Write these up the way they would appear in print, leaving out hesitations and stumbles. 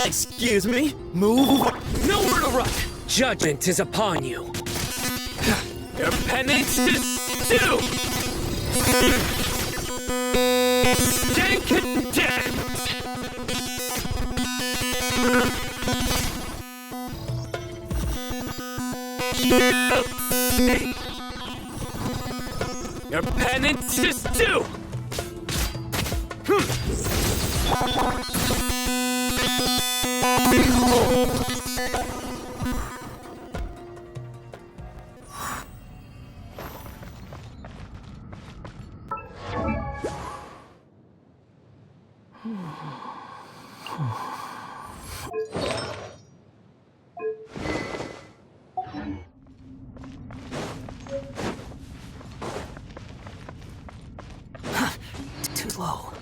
Excuse me? Move! Nowhere to run! Judgment is upon you! Your penance is due! Stand condemned! Your penance is due! Too low.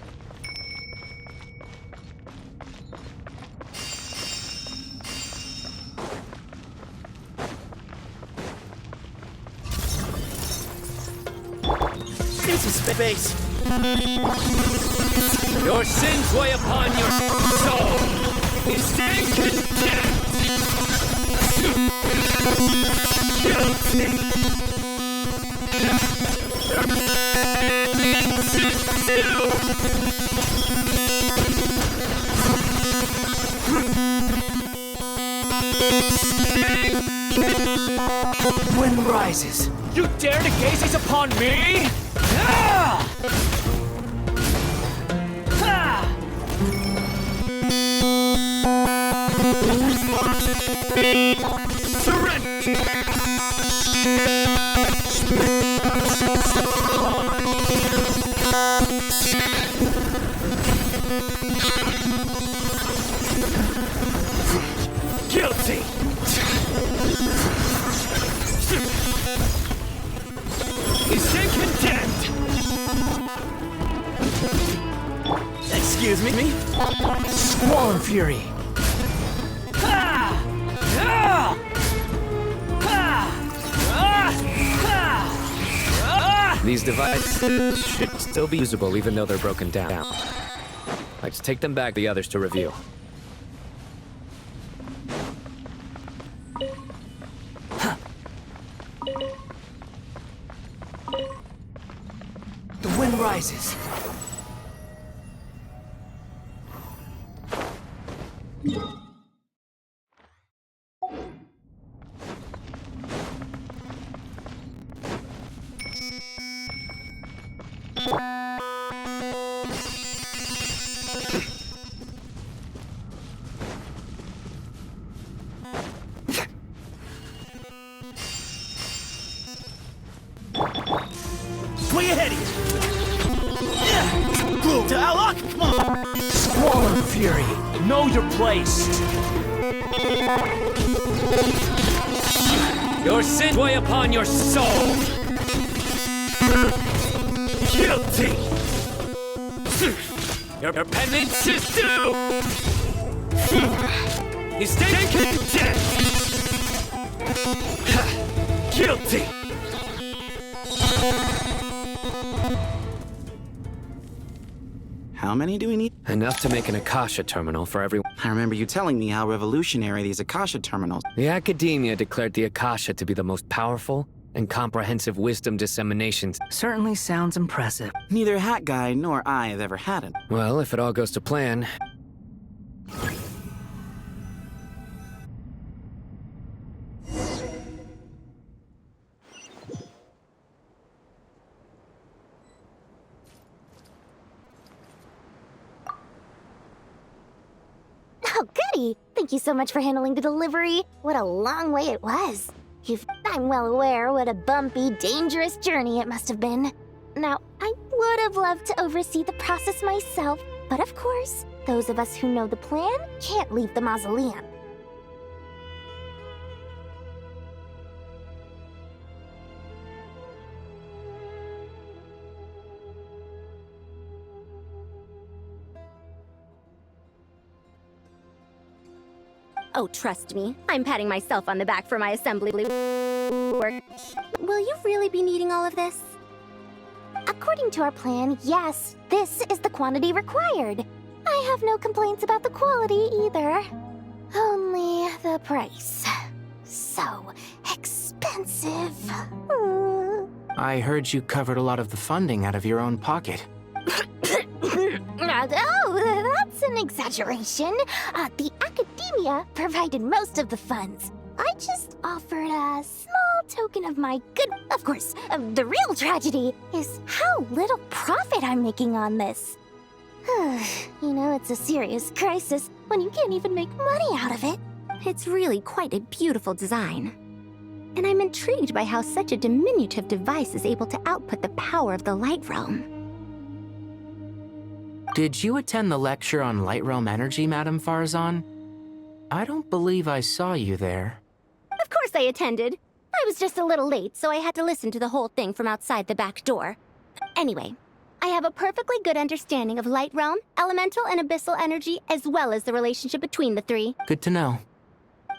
This is space! Your sins weigh upon your soul! You stand condemned! Wind rises. You dare to gaze these upon me? Ah! Ah! Guilty! Is condemned! Excuse me? Squall and Fury. These devices should still be usable even though they're broken down. Let's take them back to the others to review. The wind rises. Way ahead of you! Blue to Alok! Come on! Squall and Fury. Know your place! Your sins weigh upon your soul! Guilty! Your penance is due! You stand condemned! Guilty! How many do we need? Enough to make an Akasha terminal for everyone. I remember you telling me how revolutionary these Akasha terminals. The Academia declared the Akasha to be the most powerful and comprehensive wisdom dissemination. Certainly sounds impressive. Neither Hat Guy nor I have ever had it. Well, if it all goes to plan. Oh, goody! Thank you so much for handling the delivery. What a long way it was. I'm well aware what a bumpy, dangerous journey it must have been. Now, I would have loved to oversee the process myself, but of course, those of us who know the plan can't leave the mausoleum. Oh, trust me, I'm patting myself on the back for my assembly work. Will you really be needing all of this? According to our plan, yes, this is the quantity required. I have no complaints about the quality either. Only the price. So expensive. I heard you covered a lot of the funding out of your own pocket. Oh, that's an exaggeration. The academia provided most of the funds. I just offered a small token of my good... Of course, the real tragedy is how little profit I'm making on this. You know, it's a serious crisis when you can't even make money out of it. It's really quite a beautiful design. And I'm intrigued by how such a diminutive device is able to output the power of the Light Realm. Did you attend the lecture on Light Realm energy, Madame Farzan? I don't believe I saw you there. Of course I attended. I was just a little late, so I had to listen to the whole thing from outside the back door. Anyway, I have a perfectly good understanding of Light Realm, elemental and abyssal energy, as well as the relationship between the three. Good to know.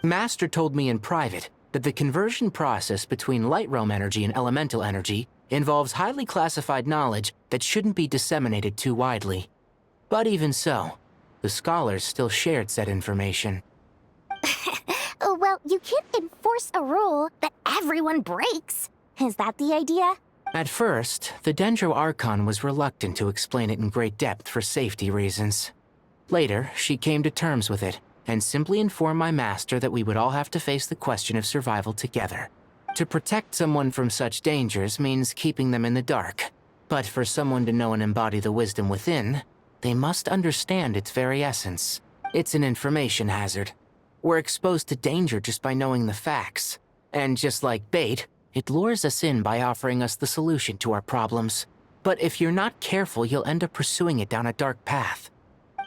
Master told me in private that the conversion process between Light Realm energy and elemental energy involves highly classified knowledge that shouldn't be disseminated too widely. But even so, the scholars still shared said information. Well, you can't enforce a rule that everyone breaks. Is that the idea? At first, the Dendro Archon was reluctant to explain it in great depth for safety reasons. Later, she came to terms with it, and simply informed my master that we would all have to face the question of survival together. To protect someone from such dangers means keeping them in the dark. But for someone to know and embody the wisdom within, they must understand its very essence. It's an information hazard. We're exposed to danger just by knowing the facts. And just like bait, it lures us in by offering us the solution to our problems. But if you're not careful, you'll end up pursuing it down a dark path.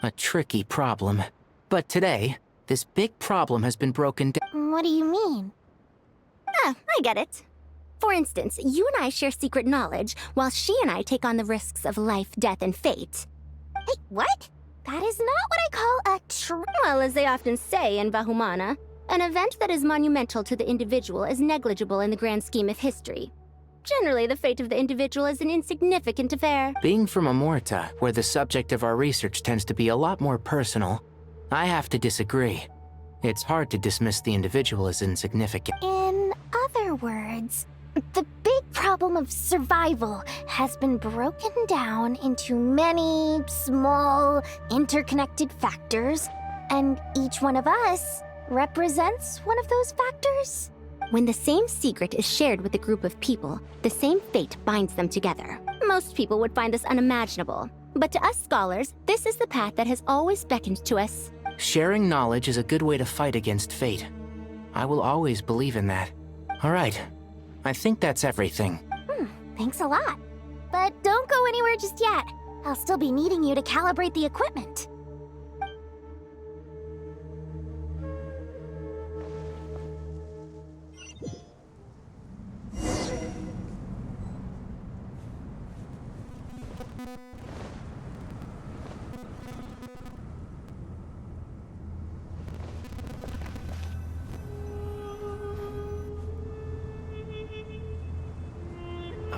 A tricky problem. But today, this big problem has been broken down. What do you mean? I get it. For instance, you and I share secret knowledge, while she and I take on the risks of life, death, and fate. Hey, what? That is not what I call a Well, as they often say in Vahumana, an event that is monumental to the individual is negligible in the grand scheme of history. Generally, the fate of the individual is an insignificant affair. Being from Amorta, where the subject of our research tends to be a lot more personal, I have to disagree. It's hard to dismiss the individual as insignificant. In other words, the big problem of survival has been broken down into many small, interconnected factors, and each one of us represents one of those factors. When the same secret is shared with a group of people, the same fate binds them together. Most people would find this unimaginable, but to us scholars, this is the path that has always beckoned to us. Sharing knowledge is a good way to fight against fate. I will always believe in that. All right. I think that's everything. Thanks a lot. But don't go anywhere just yet. I'll still be needing you to calibrate the equipment.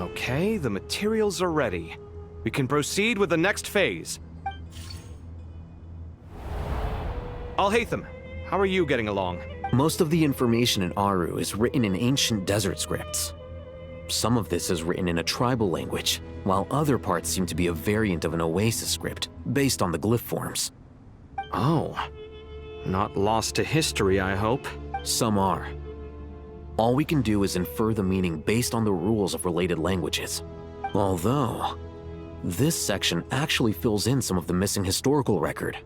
Okay, the materials are ready. We can proceed with the next phase. Alhaitham, how are you getting along? Most of the information in Aru is written in ancient desert scripts. Some of this is written in a tribal language, while other parts seem to be a variant of an Oasis script, based on the glyph forms. Oh. Not lost to history, I hope. Some are. All we can do is infer the meaning based on the rules of related languages. Although, this section actually fills in some of the missing historical record.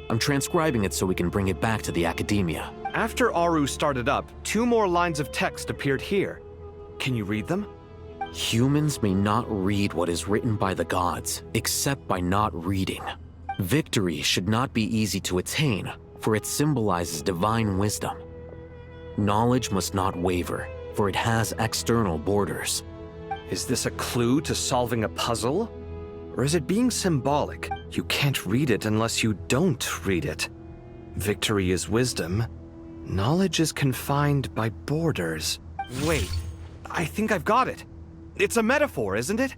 I'm transcribing it so we can bring it back to the academia. After Aru started up, 2 more lines of text appeared here. Can you read them? Humans may not read what is written by the gods, except by not reading. Victory should not be easy to attain, for it symbolizes divine wisdom. Knowledge must not waver, for it has external borders. Is this a clue to solving a puzzle? Or is it being symbolic? You can't read it unless you don't read it. Victory is wisdom. Knowledge is confined by borders. Wait, I think I've got it. It's a metaphor, isn't it?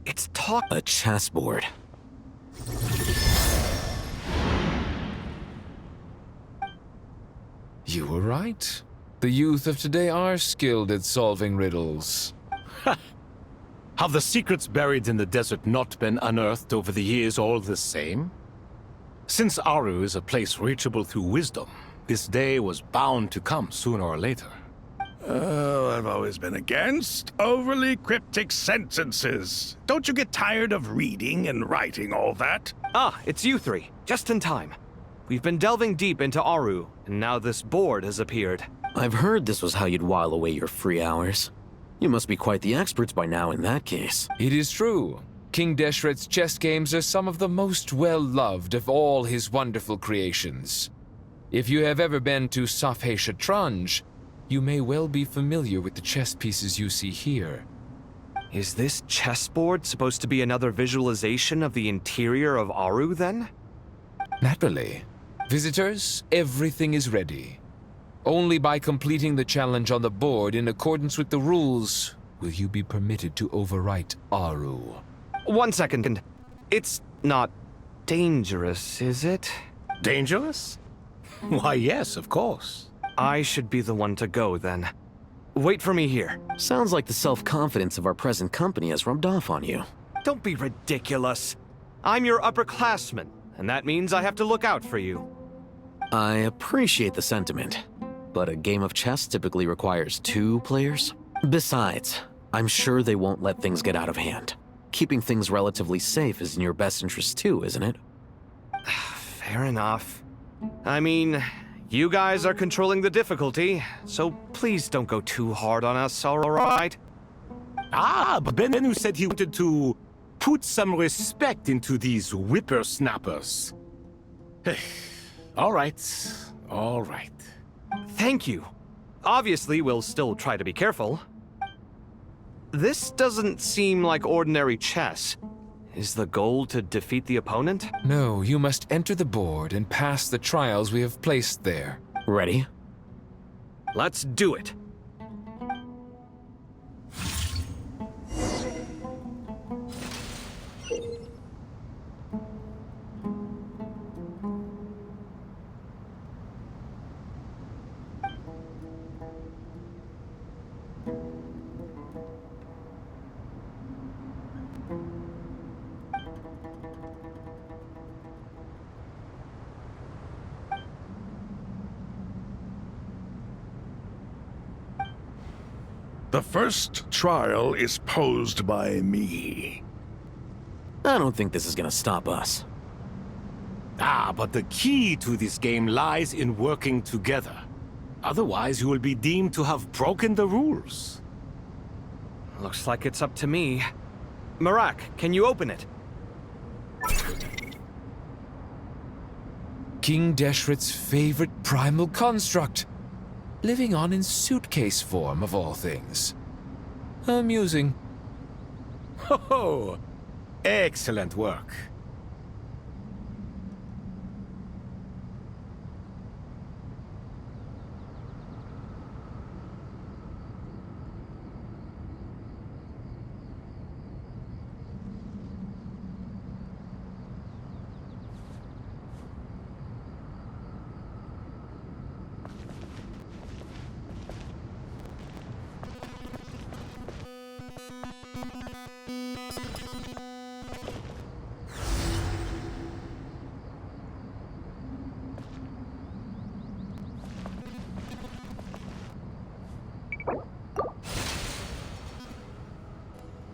It's talk— A chessboard. You were right. The youth of today are skilled at solving riddles. Have the secrets buried in the desert not been unearthed over the years all the same? Since Aru is a place reachable through wisdom, this day was bound to come sooner or later. Oh, I've always been against overly cryptic sentences. Don't you get tired of reading and writing all that? Ah, it's you three. Just in time. We've been delving deep into Aru, and now this board has appeared. I've heard this was how you'd while away your free hours. You must be quite the experts by now in that case. It is true. King Deshret's chess games are some of the most well-loved of all his wonderful creations. If you have ever been to Safhe Shatranj, you may well be familiar with the chess pieces you see here. Is this chessboard supposed to be another visualization of the interior of Aru, then? Naturally. Visitors, everything is ready. Only by completing the challenge on the board in accordance with the rules will you be permitted to overwrite Aru. 1 second. It's not dangerous, is it? Dangerous? Why, yes, of course. I should be the one to go, then. Wait for me here. Sounds like the self-confidence of our present company has rubbed off on you. Don't be ridiculous. I'm your upperclassman, and that means I have to look out for you. I appreciate the sentiment, but a game of chess typically requires 2 players. Besides, I'm sure they won't let things get out of hand. Keeping things relatively safe is in your best interest too, isn't it? Fair enough. I mean, you guys are controlling the difficulty, so please don't go too hard on us, alright? Ah, but Benenu said he wanted to put some respect into these whippersnappers. All right, all right. Thank you. Obviously, we'll still try to be careful. This doesn't seem like ordinary chess. Is the goal to defeat the opponent? No, you must enter the board and pass the trials we have placed there. Ready? Let's do it. The first trial is posed by me. I don't think this is gonna stop us. Ah, but the key to this game lies in working together. Otherwise, you will be deemed to have broken the rules. Looks like it's up to me. Marak, can you open it? King Deshret's favorite primal construct. Living on in suitcase form, of all things. Amusing. Ho ho! Excellent work.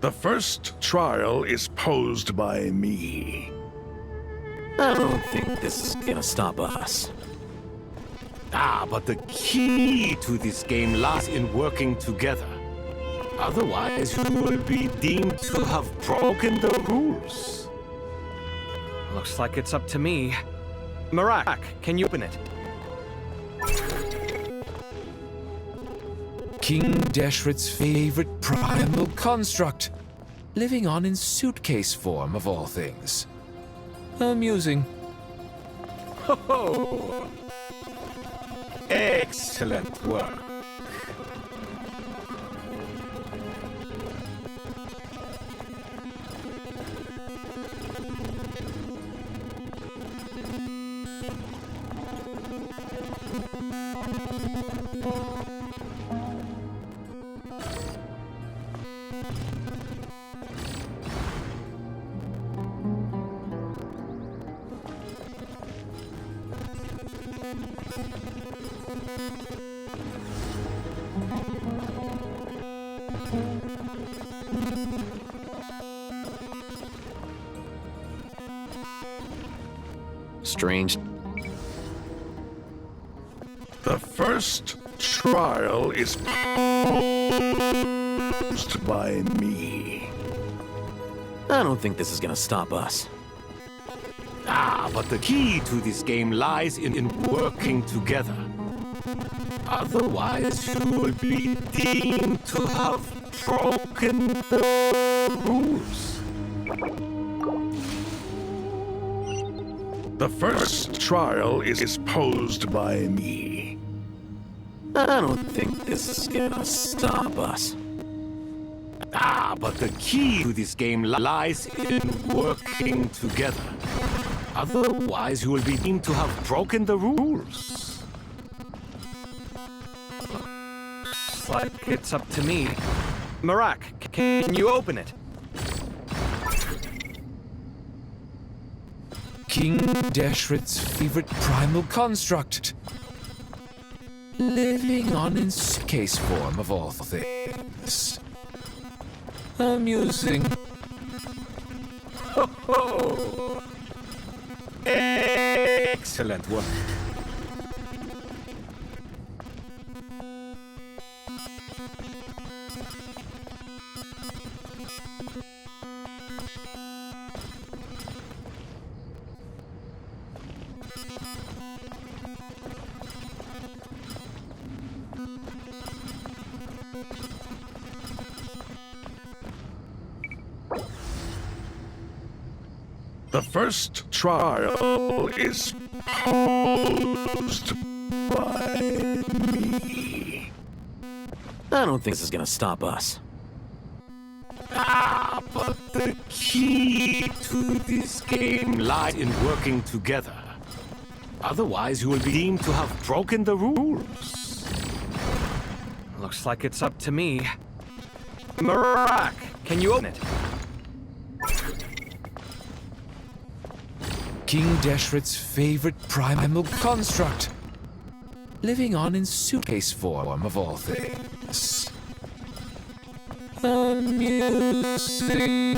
The first trial is posed by me. I don't think this is gonna stop us. Ah, but the key to this game lies in working together. Otherwise, you will be deemed to have broken the rules. Looks like it's up to me. Marak, can you open it? King Deshret's favorite primal construct, living on in suitcase form of all things. Amusing. Oh, excellent work. Strange. The first trial is posed by me. I don't think this is gonna stop us. But the key to this game lies in working together. Otherwise, you will be deemed to have broken the rules. The first trial is posed by me. I don't think this is gonna stop us. But the key to this game lies in working together. Otherwise, you will be deemed to have broken the rules. Looks like it's up to me. Marak, can you open it? King Deshret's favorite primal construct, living on in suitcase form of all things. Amusing. Oh, excellent work. The first trial is posed by me. I don't think this is gonna stop us. But the key to this game lies in working together. Otherwise, you will be deemed to have broken the rules. Looks like it's up to me. Marak, can you open it? King Deshret's favorite primal construct, living on in suitcase form of all things. Amusing.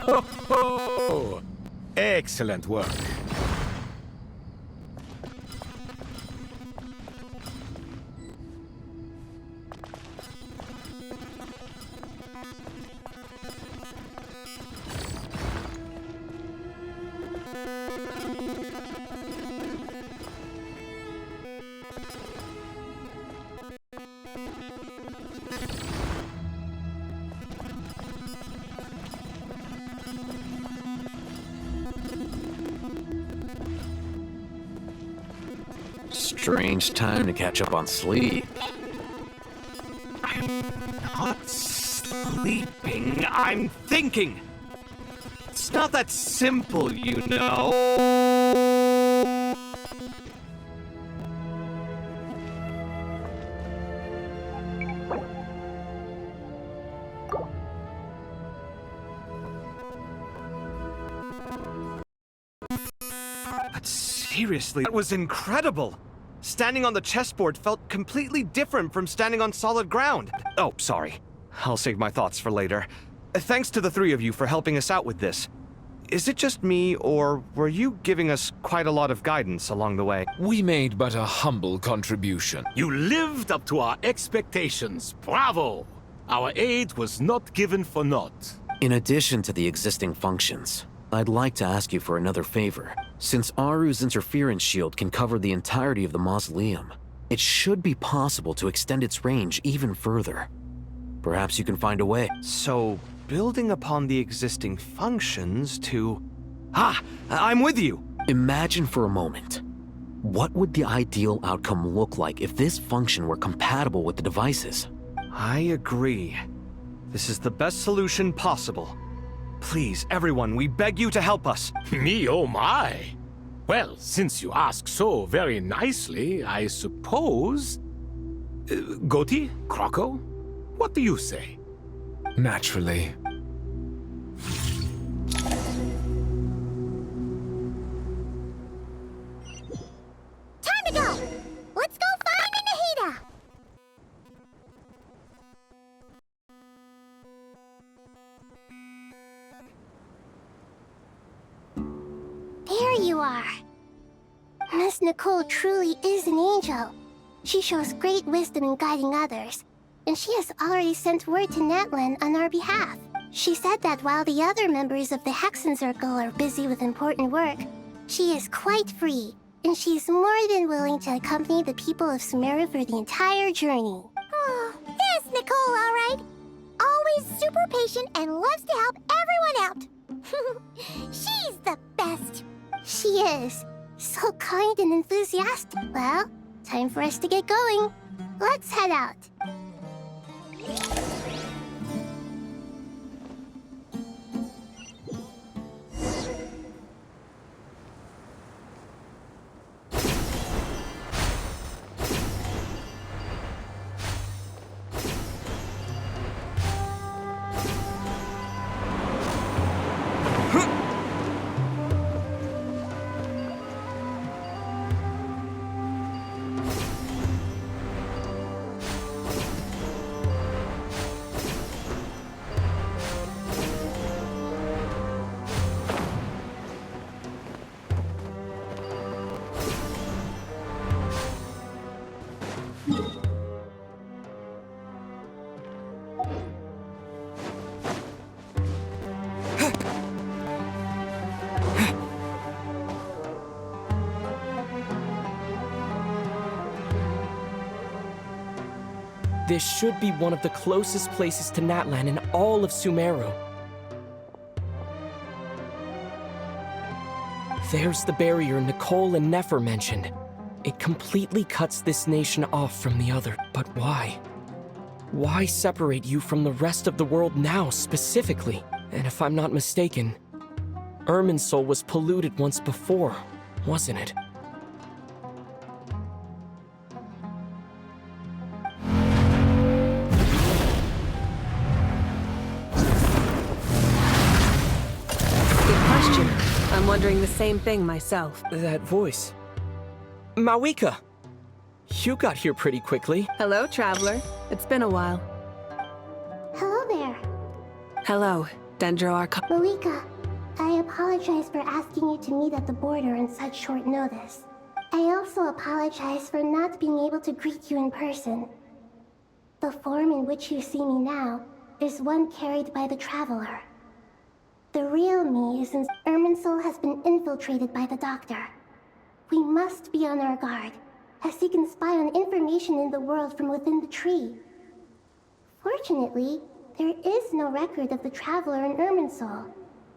Oh, excellent work. Strange time to catch up on sleep. I'm not sleeping, I'm thinking. It's not that simple, you know. But seriously, that was incredible! Standing on the chessboard felt completely different from standing on solid ground. Oh, sorry. I'll save my thoughts for later. Thanks to the three of you for helping us out with this. is it just me, or were you giving us quite a lot of guidance along the way? We made but a humble contribution. You lived up to our expectations. Bravo! Our aid was not given for naught. In addition to the existing functions, I'd like to ask you for another favor. Since Aru's interference shield can cover the entirety of the mausoleum, it should be possible to extend its range even further. Perhaps you can find a way. So, building upon the existing functions to... Ah! I'm with you! Imagine for a moment. What would the ideal outcome look like if this function were compatible with the devices? I agree. This is the best solution possible. Please, everyone, we beg you to help us. Me, oh my! Well, since you ask so very nicely, I suppose... Goti? Kroko? What do you say? Naturally. Time to go! Let's go find Nahida! There you are. Miss Nicole truly is an angel. She shows great wisdom in guiding others, and she has already sent word to Natlan on our behalf. She said that while the other members of the Hexen Circle are busy with important work, she is quite free, and she is more than willing to accompany the people of Sumeru for the entire journey. Oh, there's Nicole, all right. Always super patient and loves to help everyone out. She's the best. She is. So kind and enthusiastic. Well, time for us to get going. Let's head out. This should be one of the closest places to Natlan in all of Sumeru. There's the barrier Nicole and Nefer mentioned. It completely cuts this nation off from the other. But why? Why separate you from the rest of the world now, specifically? And if I'm not mistaken, Irminsul was polluted once before, wasn't it? I'm wondering the same thing myself. That voice. Mawika! You got here pretty quickly. Hello, traveler. It's been a while. Hello there. Hello, Dendro Archon. Mawika, I apologize for asking you to meet at the border on such short notice. I also apologize for not being able to greet you in person. The form in which you see me now is one carried by the Traveler. The real me is since Irminsul has been infiltrated by the Doctor. We must be on our guard, as he can spy on information in the world from within the tree. Fortunately, there is no record of the Traveler in Irminsul,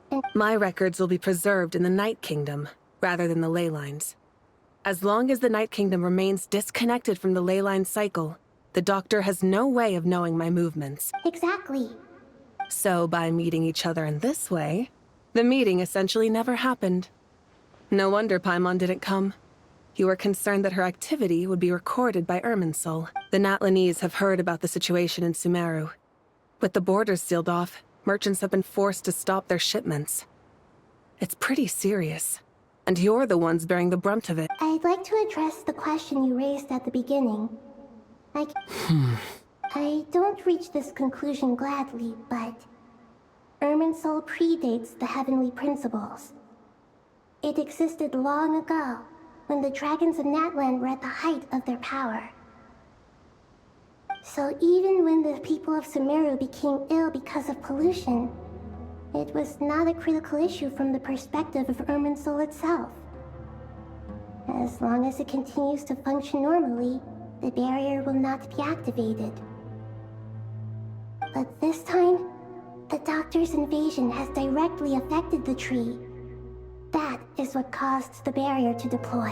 and my records will be preserved in the Night Kingdom, rather than the ley lines. As long as the Night Kingdom remains disconnected from the ley line cycle, the Doctor has no way of knowing my movements. Exactly. So by meeting each other in this way, the meeting essentially never happened. No wonder Paimon didn't come. You were concerned that her activity would be recorded by Irminsul. The Natlanese have heard about the situation in Sumeru. With the borders sealed off, merchants have been forced to stop their shipments. It's pretty serious, and you're the ones bearing the brunt of it. I'd like to address the question you raised at the beginning. I don't reach this conclusion gladly, but Irminsul predates the heavenly principles. It existed long ago, when the dragons of Natlan were at the height of their power. So even when the people of Sumeru became ill because of pollution, it was not a critical issue from the perspective of Irminsul itself. As long as it continues to function normally, the barrier will not be activated. But this time, the Doctor's invasion has directly affected the tree. That is what caused the barrier to deploy.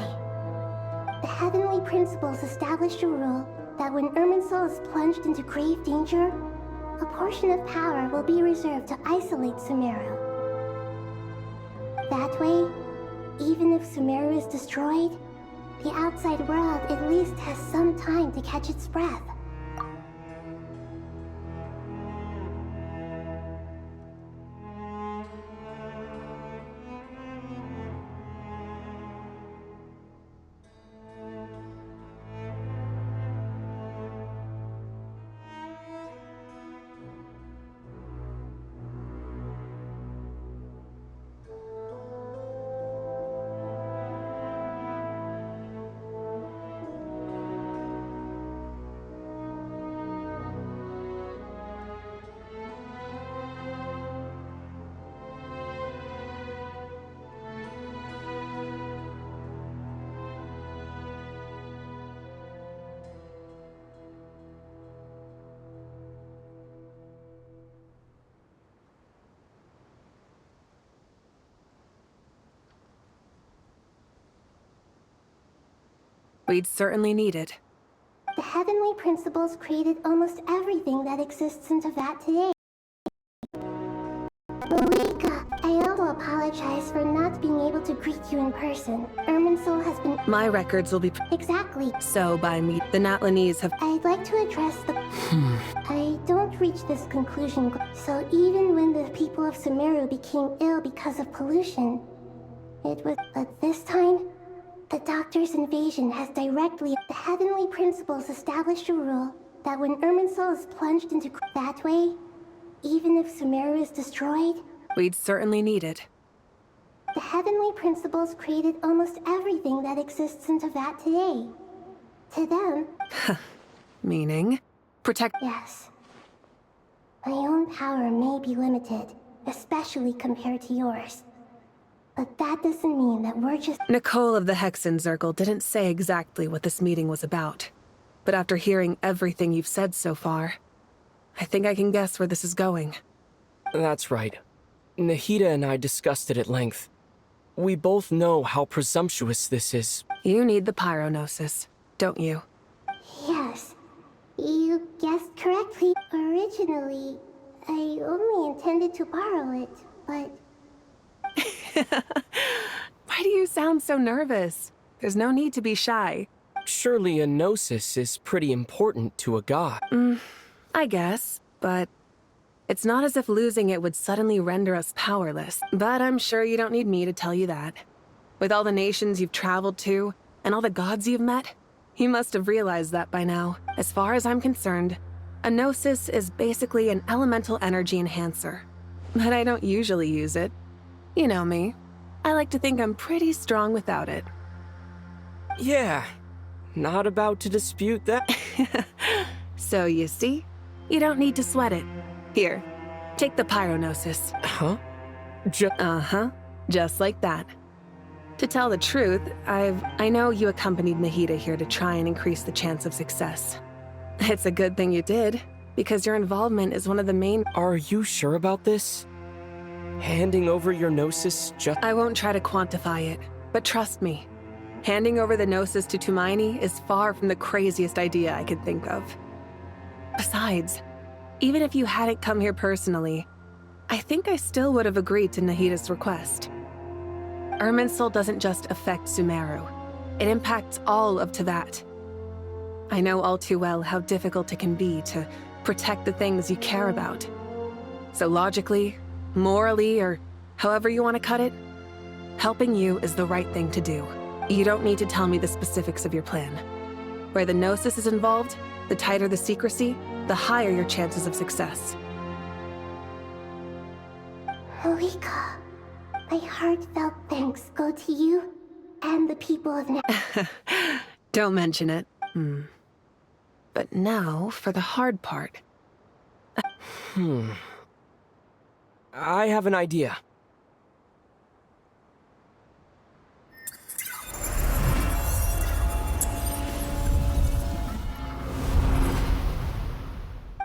The heavenly principles established a rule that when Irminsul is plunged into grave danger, a portion of power will be reserved to isolate Sumeru. That way, even if Sumeru is destroyed, the outside world at least has some time to catch its breath. We'd certainly need it. The heavenly principles created almost everything that exists in Teyvat today. Malika, I also apologize for not being able to greet you in person. Irminsul has been— My records will be— Exactly. So by me, the Natlanese have— I'd like to address the— I don't reach this conclusion. So even when the people of Sumeru became ill because of pollution, it was— But this time, the Doctor's invasion has directly— The heavenly principles established a rule that when Irminsul is plunged into— That way, even if Sumeru is destroyed— We'd certainly need it. The heavenly principles created almost everything that exists in Teyvat today. To them— Meaning? Protect— Yes. My own power may be limited, especially compared to yours. But that doesn't mean that we're just— Nicole of the Hexenzirkel didn't say exactly what this meeting was about. But after hearing everything you've said so far, I think I can guess where this is going. That's right. Nahida and I discussed it at length. We both know how presumptuous this is. You need the Pyronosis, don't you? Yes. You guessed correctly. Originally, I only intended to borrow it, but— Why do you sound so nervous? There's no need to be shy. Surely a gnosis is pretty important to a god. I guess, but it's not as if losing it would suddenly render us powerless. But I'm sure you don't need me to tell you that. With all the nations you've traveled to, and all the gods you've met, you must have realized that by now. As far as I'm concerned, a gnosis is basically an elemental energy enhancer. But I don't usually use it. You know me. I like to think I'm pretty strong without it. Yeah, not about to dispute that. So you see, you don't need to sweat it. Here, take the Pyronosis. Huh? Just like that. To tell the truth, I know you accompanied Nahida here to try and increase the chance of success. It's a good thing you did, because your involvement is one of the main— Are you sure about this? Handing over your gnosis just— I won't try to quantify it, but trust me. Handing over the gnosis to Tumaini is far from the craziest idea I could think of. Besides, even if you hadn't come here personally, I think I still would have agreed to Nahida's request. Irminsul doesn't just affect Sumeru. It impacts all of Teyvat. I know all too well how difficult it can be to protect the things you care about. So logically, morally, or however you want to cut it, helping you is the right thing to do. You don't need to tell me the specifics of your plan. Where the Gnosis is involved, the tighter the secrecy, the higher your chances of success. Marika, my heartfelt thanks go to you and the people of Don't mention it. But now for the hard part. I have an idea.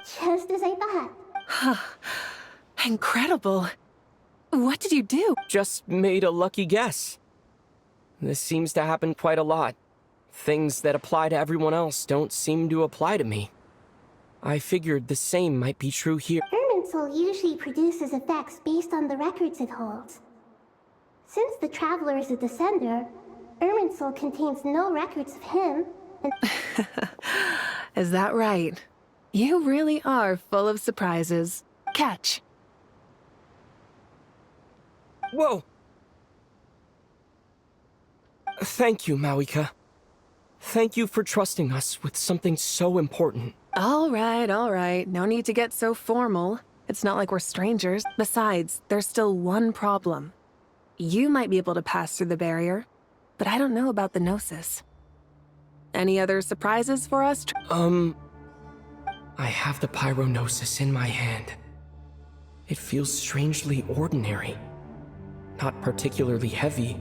Just as I thought. Incredible. What did you do? Just made a lucky guess. This seems to happen quite a lot. Things that apply to everyone else don't seem to apply to me. I figured the same might be true here. Irminsul usually produces effects based on the records it holds. Since the Traveler is a Descender, Irminsul contains no records of him, and Is that right? You really are full of surprises. Catch. Whoa! Thank you, Mawika. Thank you for trusting us with something so important. All right. No need to get so formal. It's not like we're strangers. Besides, there's still one problem. You might be able to pass through the barrier, but I don't know about the Gnosis. Any other surprises for us? I have the Pyronosis in my hand. It feels strangely ordinary. Not particularly heavy.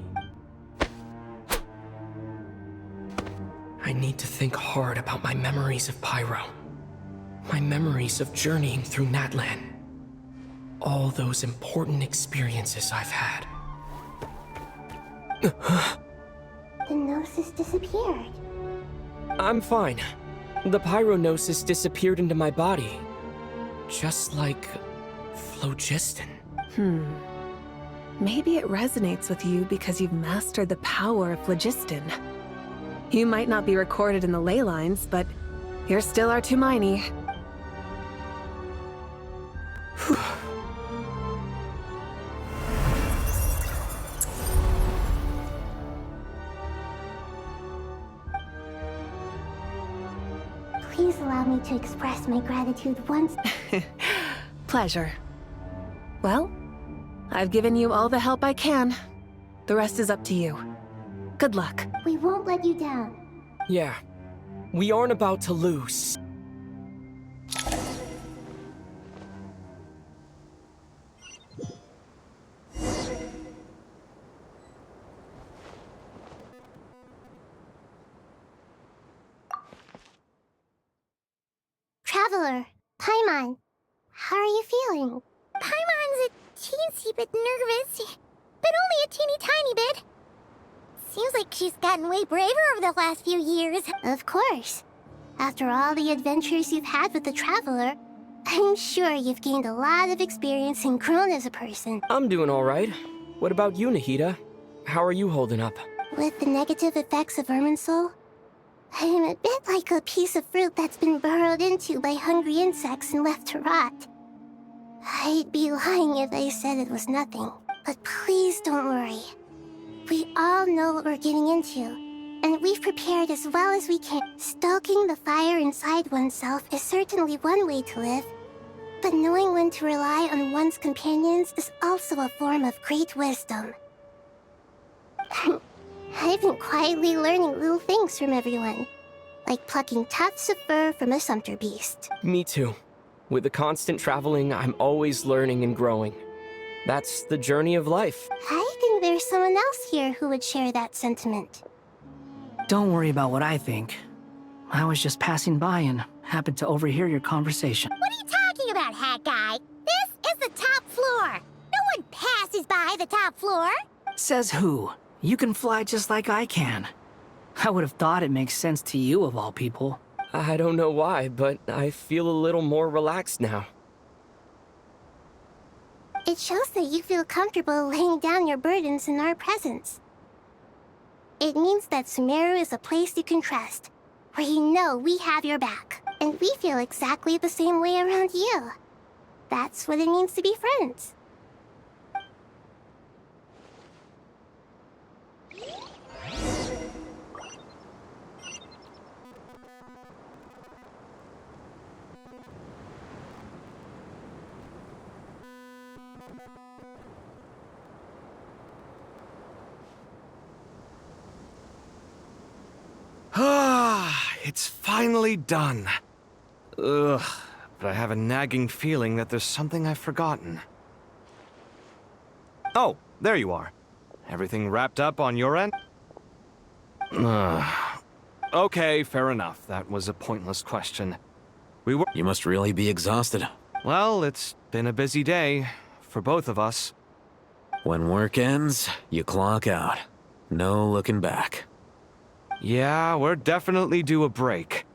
I need to think hard about my memories of Pyro. My memories of journeying through Natlan. All those important experiences I've had. the Gnosis disappeared. I'm fine. The Pyronosis disappeared into my body. Just like phlogiston. Maybe it resonates with you because you've mastered the power of phlogiston. You might not be recorded in the ley lines, but you're still our Tumini. Please allow me to express my gratitude once. Pleasure. Well, I've given you all the help I can. The rest is up to you. Good luck. We won't let you down. Yeah. We aren't about to lose. Traveler, Paimon, how are you feeling? Paimon's a teensy bit nervous, but only a teeny tiny bit. Seems like she's gotten way braver over the last few years. Of course. After all the adventures you've had with the Traveler, I'm sure you've gained a lot of experience and grown as a person. I'm doing all right. What about you, Nahida? How are you holding up? With the negative effects of Irminsul, I'm a bit like a piece of fruit that's been burrowed into by hungry insects and left to rot. I'd be lying if I said it was nothing. But please don't worry. We all know what we're getting into, and we've prepared as well as we can. Stoking the fire inside oneself is certainly one way to live, but knowing when to rely on one's companions is also a form of great wisdom. I've been quietly learning little things from everyone, like plucking tufts of fur from a sumpter beast. Me too. With the constant traveling, I'm always learning and growing. That's the journey of life. I think there's someone else here who would share that sentiment. Don't worry about what I think. I was just passing by and happened to overhear your conversation. What are you talking about, Hat Guy? This is the top floor. No one passes by the top floor. Says who? You can fly just like I can. I would have thought it makes sense to you of all people. I don't know why, but I feel a little more relaxed now. It shows that you feel comfortable laying down your burdens in our presence. It means that Sumeru is a place you can trust, where you know we have your back. And we feel exactly the same way around you. That's what it means to be friends. It's finally done. Ugh, but I have a nagging feeling that there's something I've forgotten. Oh, there you are. Everything wrapped up on your end? Okay, fair enough. That was a pointless question. You must really be exhausted. Well, it's been a busy day for both of us. When work ends, you clock out. No looking back. Yeah, we're definitely due a break.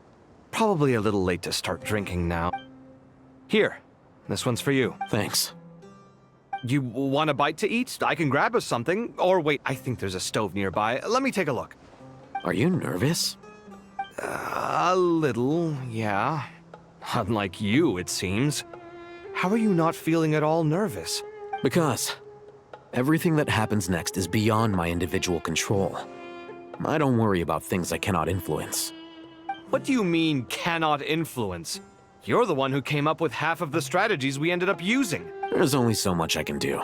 Probably a little late to start drinking now. Here, this one's for you. Thanks. You want a bite to eat? I can grab us something. Or wait, I think there's a stove nearby. Let me take a look. Are you nervous? A little, yeah. Unlike you, it seems. How are you not feeling at all nervous? Because everything that happens next is beyond my individual control. I don't worry about things I cannot influence. What do you mean, cannot influence? You're the one who came up with half of the strategies we ended up using. There's only so much I can do.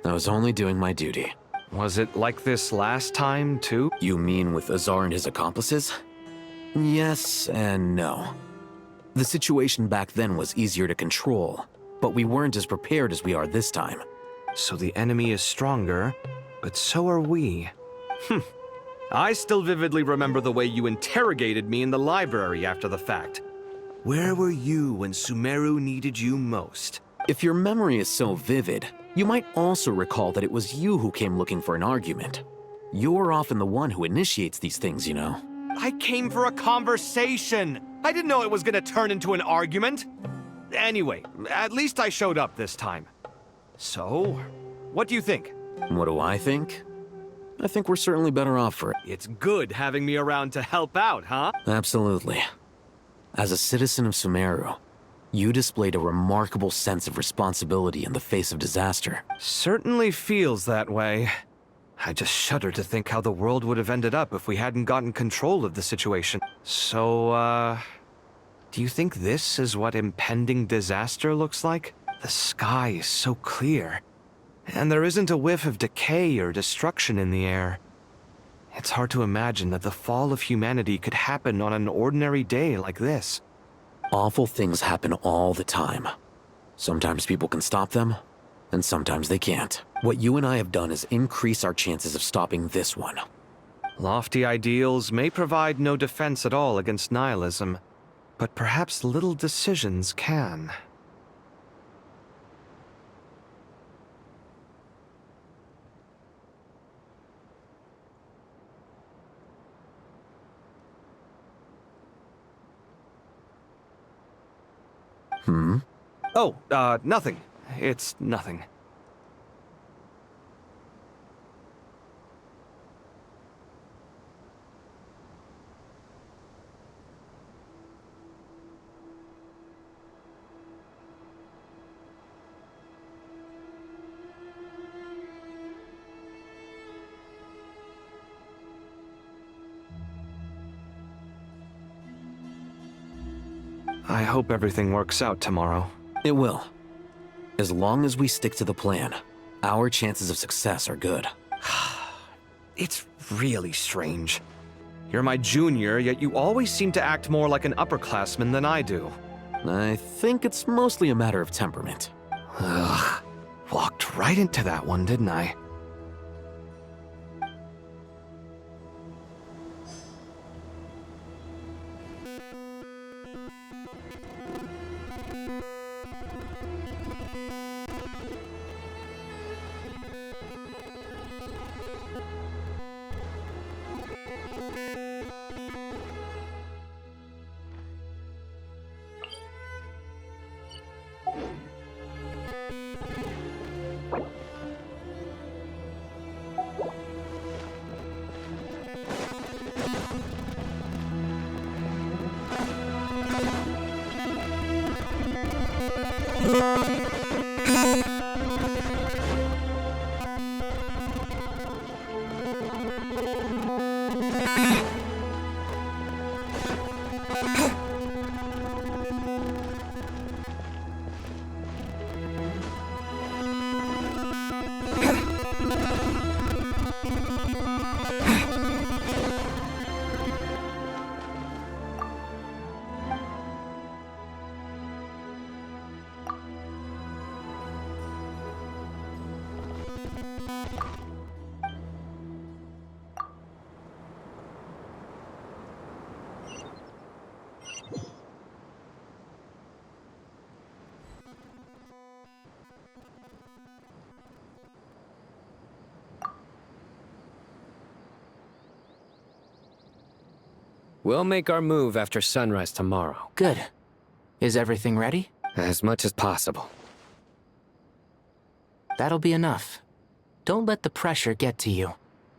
I was only doing my duty. Was it like this last time, too? You mean with Azar and his accomplices? Yes and no. The situation back then was easier to control, but we weren't as prepared as we are this time. So the enemy is stronger, but so are we. I still vividly remember the way you interrogated me in the library after the fact. Where were you when Sumeru needed you most? If your memory is so vivid, you might also recall that it was you who came looking for an argument. You're often the one who initiates these things, you know. I came for a conversation! I didn't know it was gonna turn into an argument! Anyway, at least I showed up this time. So, what do you think? What do I think? I think we're certainly better off for it. It's good having me around to help out, huh? Absolutely. As a citizen of Sumeru, you displayed a remarkable sense of responsibility in the face of disaster. Certainly feels that way. I just shudder to think how the world would have ended up if we hadn't gotten control of the situation. So, do you think this is what impending disaster looks like? The sky is so clear, and there isn't a whiff of decay or destruction in the air. It's hard to imagine that the fall of humanity could happen on an ordinary day like this. Awful things happen all the time. Sometimes people can stop them, and sometimes they can't. What you and I have done is increase our chances of stopping this one. Lofty ideals may provide no defense at all against nihilism, but perhaps little decisions can. Oh, nothing. It's nothing. I hope everything works out tomorrow. It will. As long as we stick to the plan, our chances of success are good. It's really strange. You're my junior, yet you always seem to act more like an upperclassman than I do. I think it's mostly a matter of temperament. Ugh. Walked right into that one, didn't I? We'll make our move after sunrise tomorrow. Good. Is everything ready? As much as possible. That'll be enough. Don't let the pressure get to you.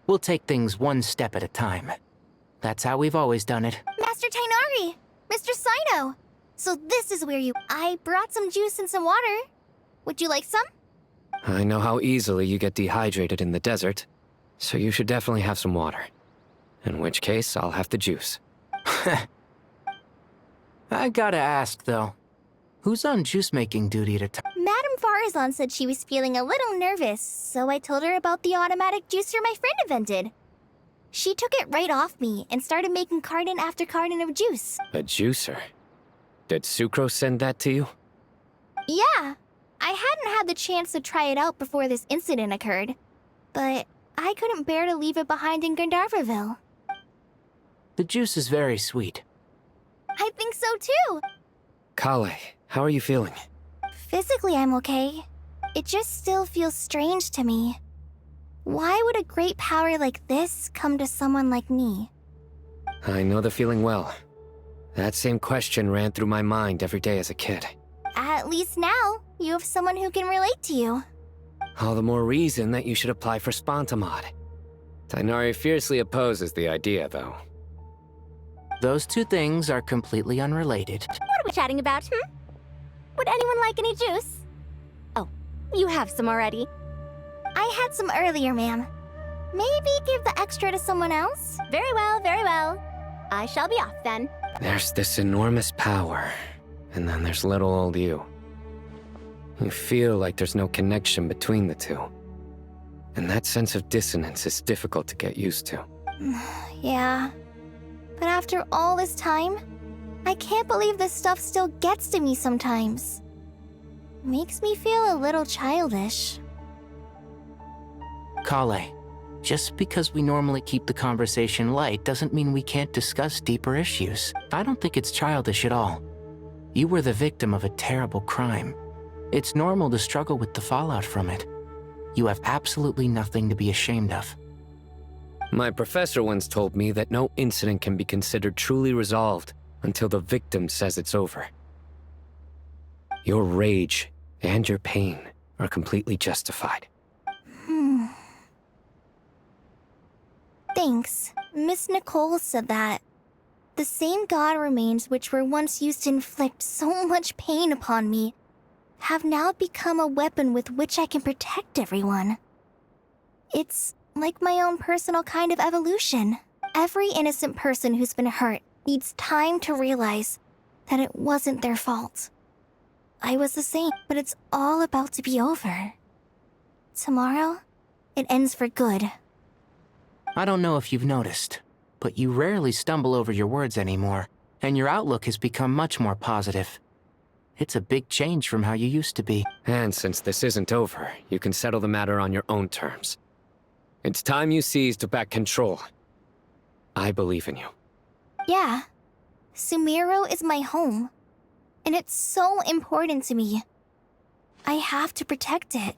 We'll take things one step at a time. That's how we've always done it. Master Tainari! Mr. Sino! So this is where you... I brought some juice and some water. Would you like some? I know how easily you get dehydrated in the desert, so you should definitely have some water. In which case, I'll have the juice. I gotta ask, though. Who's on juice-making duty at a time? Madame Farazan said she was feeling a little nervous, so I told her about the automatic juicer my friend invented. She took it right off me and started making carton after carton of juice. A juicer? Did Sucrose send that to you? Yeah. I hadn't had the chance to try it out before this incident occurred, but I couldn't bear to leave it behind in Gandharvaville. The juice is very sweet. I think so too. Kale, how are you feeling? Physically, I'm okay. It just still feels strange to me. Why would a great power like this come to someone like me? I know the feeling well. That same question ran through my mind every day as a kid. At least now, you have someone who can relate to you. All the more reason that you should apply for Spontamod. Tainari fiercely opposes the idea, though. Those two things are completely unrelated. What are we chatting about, Would anyone like any juice? Oh, you have some already. I had some earlier, ma'am. Maybe give the extra to someone else? Very well, very well. I shall be off then. There's this enormous power, and then there's little old you. You feel like there's no connection between the two. And that sense of dissonance is difficult to get used to. Yeah. But after all this time, I can't believe this stuff still gets to me sometimes. Makes me feel a little childish. Kale, just because we normally keep the conversation light doesn't mean we can't discuss deeper issues. I don't think it's childish at all. You were the victim of a terrible crime. It's normal to struggle with the fallout from it. You have absolutely nothing to be ashamed of. My professor once told me that no incident can be considered truly resolved until the victim says it's over. Your rage and your pain are completely justified. Thanks. Miss Nicole said that. The same god remains which were once used to inflict so much pain upon me have now become a weapon with which I can protect everyone. It's like my own personal kind of evolution. Every innocent person who's been hurt needs time to realize that it wasn't their fault. I was the same, but it's all about to be over. Tomorrow, it ends for good. I don't know if you've noticed, but you rarely stumble over your words anymore, and your outlook has become much more positive. It's a big change from how you used to be. And since this isn't over, you can settle the matter on your own terms. It's time you seized back control. I believe in you. Yeah. Sumero is my home. And it's so important to me. I have to protect it.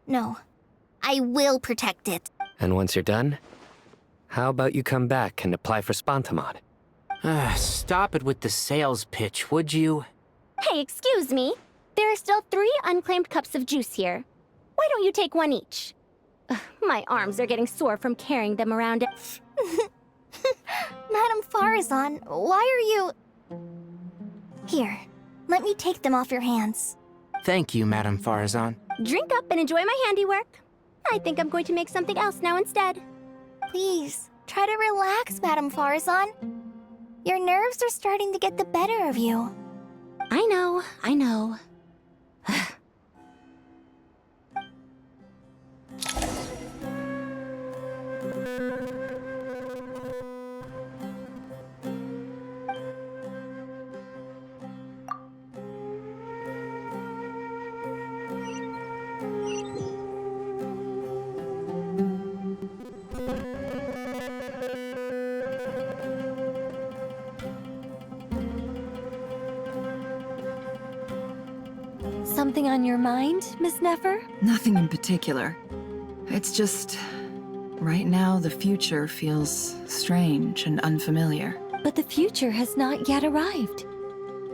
No. I will protect it. And once you're done, how about you come back and apply for Spontamod? Stop it with the sales pitch, would you? Hey, excuse me. There are still 3 unclaimed cups of juice here. Why don't you take one each? My arms are getting sore from carrying them around. Madame Farazan, why are you... Here, let me take them off your hands. Thank you, Madame Farazan. Drink up and enjoy my handiwork. I think I'm going to make something else now instead. Please, try to relax, Madame Farazan. Your nerves are starting to get the better of you. I know, I know. Something on your mind, Miss Nefer? Nothing in particular. It's just... right now, the future feels strange and unfamiliar. But the future has not yet arrived.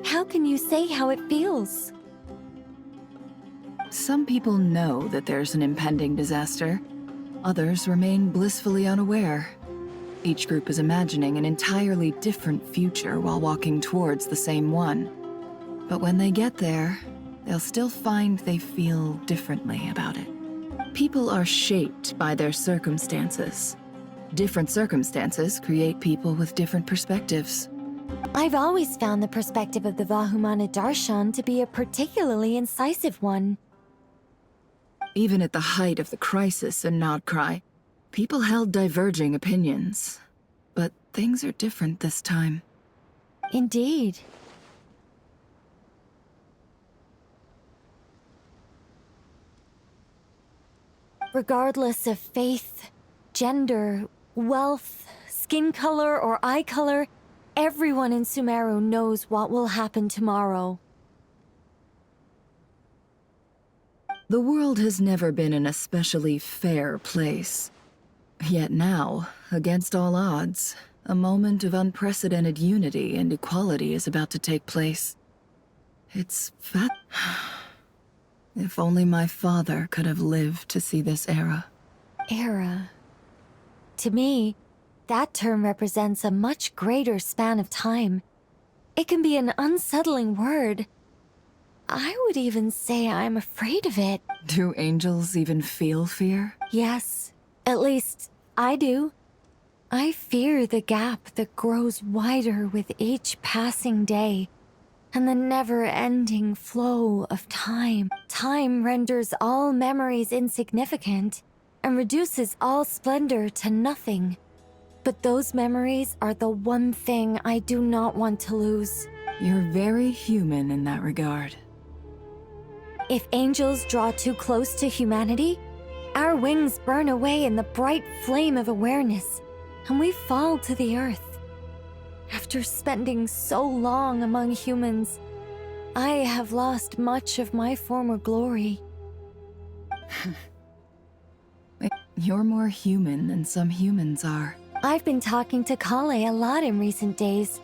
How can you say how it feels? Some people know that there's an impending disaster. Others remain blissfully unaware. Each group is imagining an entirely different future while walking towards the same one. But when they get there, they'll still find they feel differently about it. People are shaped by their circumstances. Different circumstances create people with different perspectives. I've always found the perspective of the Vahumana Darshan to be a particularly incisive one. Even at the height of the crisis in Nodcry, people held diverging opinions. But things are different this time. Indeed. Regardless of faith, gender, wealth, skin color, or eye color, everyone in Sumeru knows what will happen tomorrow. The world has never been an especially fair place. Yet now, against all odds, a moment of unprecedented unity and equality is about to take place. It's If only my father could have lived to see this era. Era. To me, that term represents a much greater span of time. It can be an unsettling word. I would even say I'm afraid of it. Do angels even feel fear? Yes, at least I do. I fear the gap that grows wider with each passing day, and the never-ending flow of time. Time renders all memories insignificant, and reduces all splendor to nothing. But those memories are the one thing I do not want to lose. You're very human in that regard. If angels draw too close to humanity, our wings burn away in the bright flame of awareness, and we fall to the earth. After spending so long among humans, I have lost much of my former glory. You're more human than some humans are. I've been talking to Kale a lot in recent days.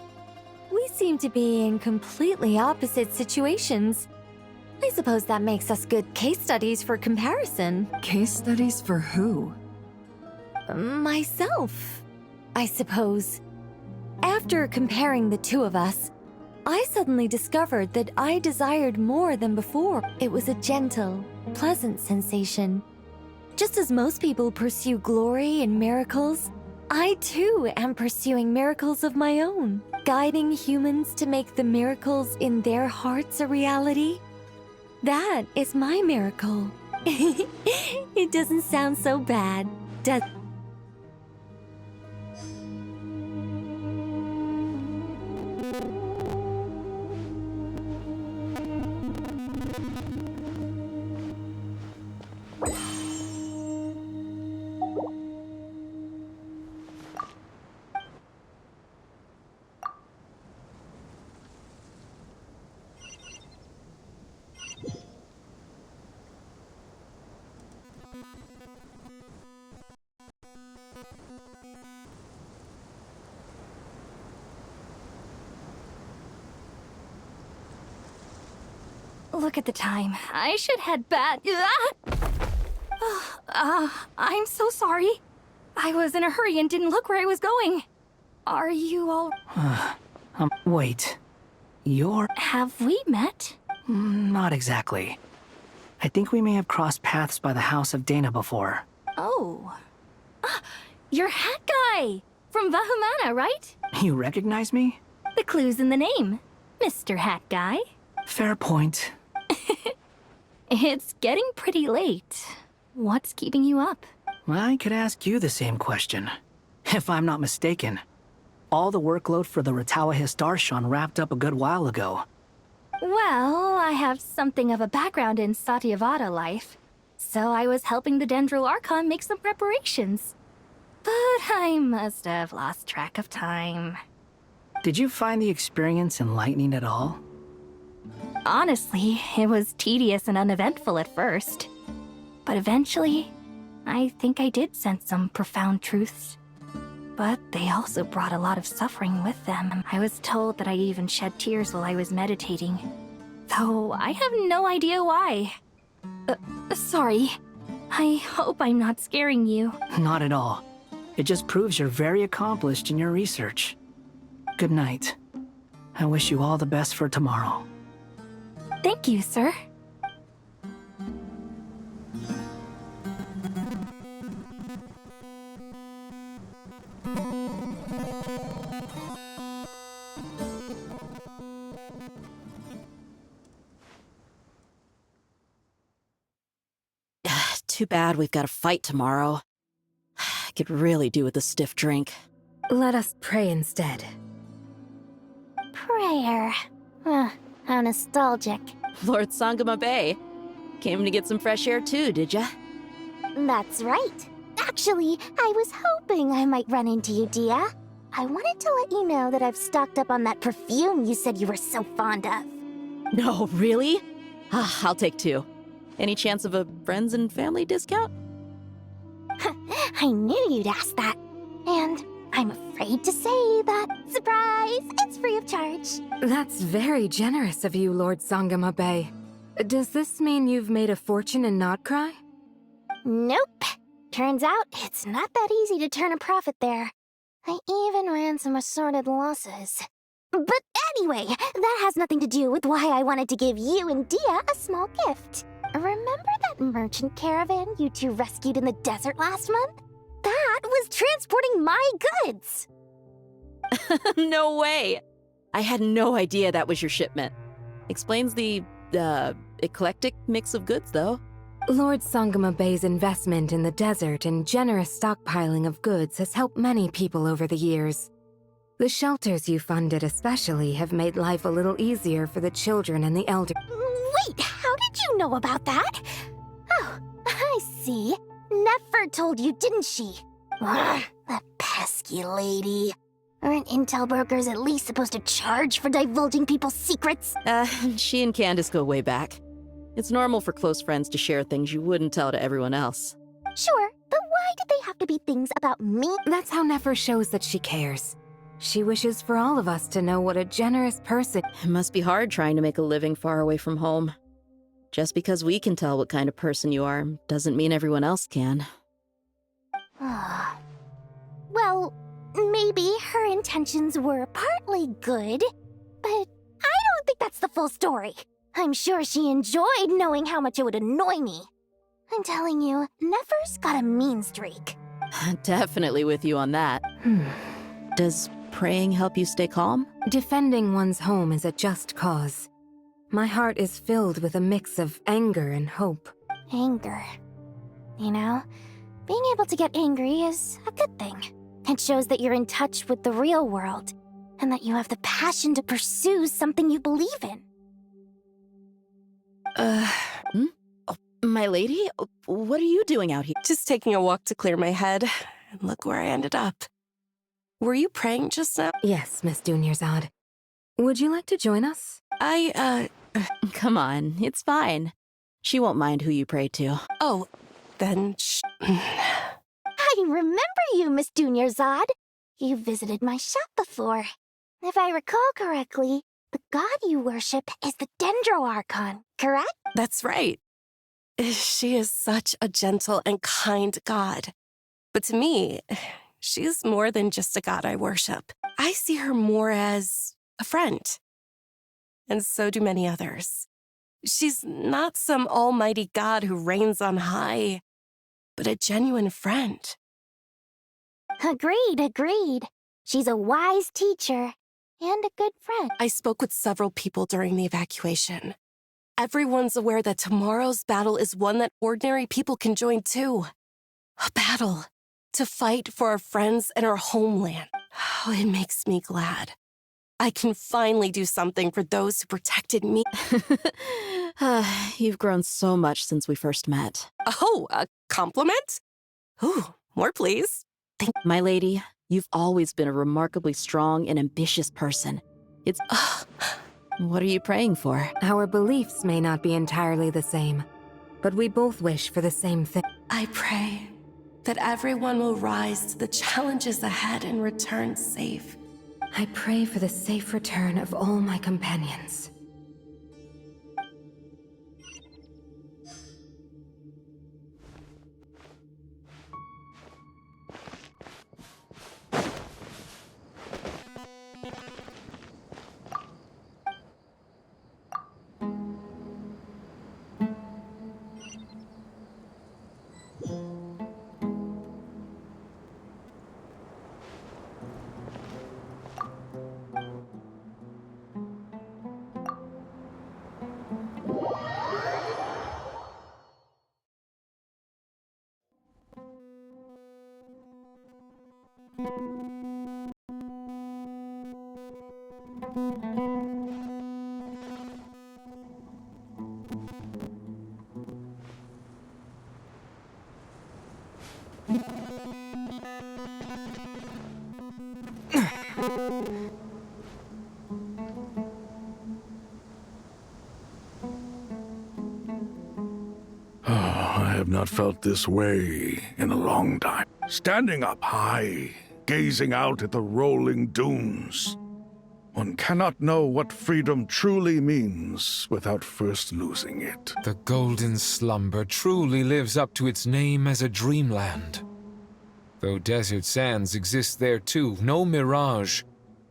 We seem to be in completely opposite situations. I suppose that makes us good case studies for comparison. Case studies for who? Myself, I suppose. After comparing the two of us, I suddenly discovered that I desired more than before. It was a gentle, pleasant sensation. Just as most people pursue glory and miracles, I too am pursuing miracles of my own, guiding humans to make the miracles in their hearts a reality. That is my miracle. It doesn't sound so bad, does it? Look at the time. I should head back. I'm so sorry. I was in a hurry and didn't look where I was going. Are you all... Wait. You're... Have we met? Not exactly. I think we may have crossed paths by the house of Dana before. Oh. You're Hat Guy! From Vahumana, right? You recognize me? The clue's in the name. Mr. Hat Guy. Fair point. It's getting pretty late. What's keeping you up? I could ask you the same question. If I'm not mistaken, all the workload for the Ratawa Darshan wrapped up a good while ago. Well, I have something of a background in Satyavada life, so I was helping the Dendro Archon make some preparations. but I must have lost track of time. Did you find the experience enlightening at all? Honestly, it was tedious and uneventful at first. But eventually, I think I did sense some profound truths. But they also brought a lot of suffering with them. I was told that I even shed tears while I was meditating. Though I have no idea why. Sorry. I hope I'm not scaring you. Not at all. It just proves you're very accomplished in your research. Good night. I wish you all the best for tomorrow. Thank you, sir. Too bad we've got a fight tomorrow. I could really do with a stiff drink. Let us pray instead. Prayer. How nostalgic. Lord Sangama Bay. Came to get some fresh air too, did ya? That's right. Actually, I was hoping I might run into you, Dia. I wanted to let you know that I've stocked up on that perfume you said you were so fond of. No, really? I'll take 2. Any chance of a friends and family discount? I knew you'd ask that. And I'm afraid to say that, surprise, it's free of charge. That's very generous of you, Lord Sangama Bay. Does this mean you've made a fortune in Notcry? Nope. Turns out it's not that easy to turn a profit there. I even ran some assorted losses. But anyway, that has nothing to do with why I wanted to give you and Dia a small gift. Remember that merchant caravan you two rescued in the desert last month? That was transporting my goods! No way! I had no idea that was your shipment. Explains the, eclectic mix of goods, though. Lord Sangama Bay's investment in the desert and generous stockpiling of goods has helped many people over the years. The shelters you funded especially have made life a little easier for the children and the elderly. Wait, how did you know about that? Oh, I see. Nefer told you, didn't she? Ugh, that pesky lady. Aren't intel brokers at least supposed to charge for divulging people's secrets? She and Candace go way back. It's normal for close friends to share things you wouldn't tell to everyone else. Sure, but why did they have to be things about me? That's how Nefer shows that she cares. She wishes for all of us to know what a generous person... It must be hard trying to make a living far away from home. Just because we can tell what kind of person you are doesn't mean everyone else can. Well, maybe her intentions were partly good, but I don't think that's the full story. I'm sure she enjoyed knowing how much it would annoy me. I'm telling you, Nefer's got a mean streak. Definitely with you on that. Does praying help you stay calm? Defending one's home is a just cause. My heart is filled with a mix of anger and hope. Anger. You know, being able to get angry is a good thing. It shows that you're in touch with the real world, and that you have the passion to pursue something you believe in. My lady? What are you doing out here? Just taking a walk to clear my head, and look where I ended up. Were you praying just now? Yes, Miss Dunyarzad. Would you like to join us? Come on, it's fine. She won't mind who you pray to. Oh, then I remember you, Miss Dunyarzad. You visited my shop before. If I recall correctly, the god you worship is the Dendro Archon, correct? That's right. She is such a gentle and kind god. But to me, she's more than just a god I worship. I see her more as a friend. And so do many others. She's not some almighty god who reigns on high, but a genuine friend. Agreed. She's a wise teacher and a good friend. I spoke with several people during the evacuation. Everyone's aware that tomorrow's battle is one that ordinary people can join too. A battle to fight for our friends and our homeland. Oh, it makes me glad. I can finally do something for those who protected me. You've grown so much since we first met. Oh, a compliment? Ooh, more please. My lady, you've always been a remarkably strong and ambitious person. It's... What are you praying for? Our beliefs may not be entirely the same, but we both wish for the same thing. I pray that everyone will rise to the challenges ahead and return safe. I pray for the safe return of all my companions. I have not felt this way in a long time. Standing up high, gazing out at the rolling dunes. One cannot know what freedom truly means without first losing it. The Golden Slumber truly lives up to its name as a dreamland. Though desert sands exist there too, no mirage,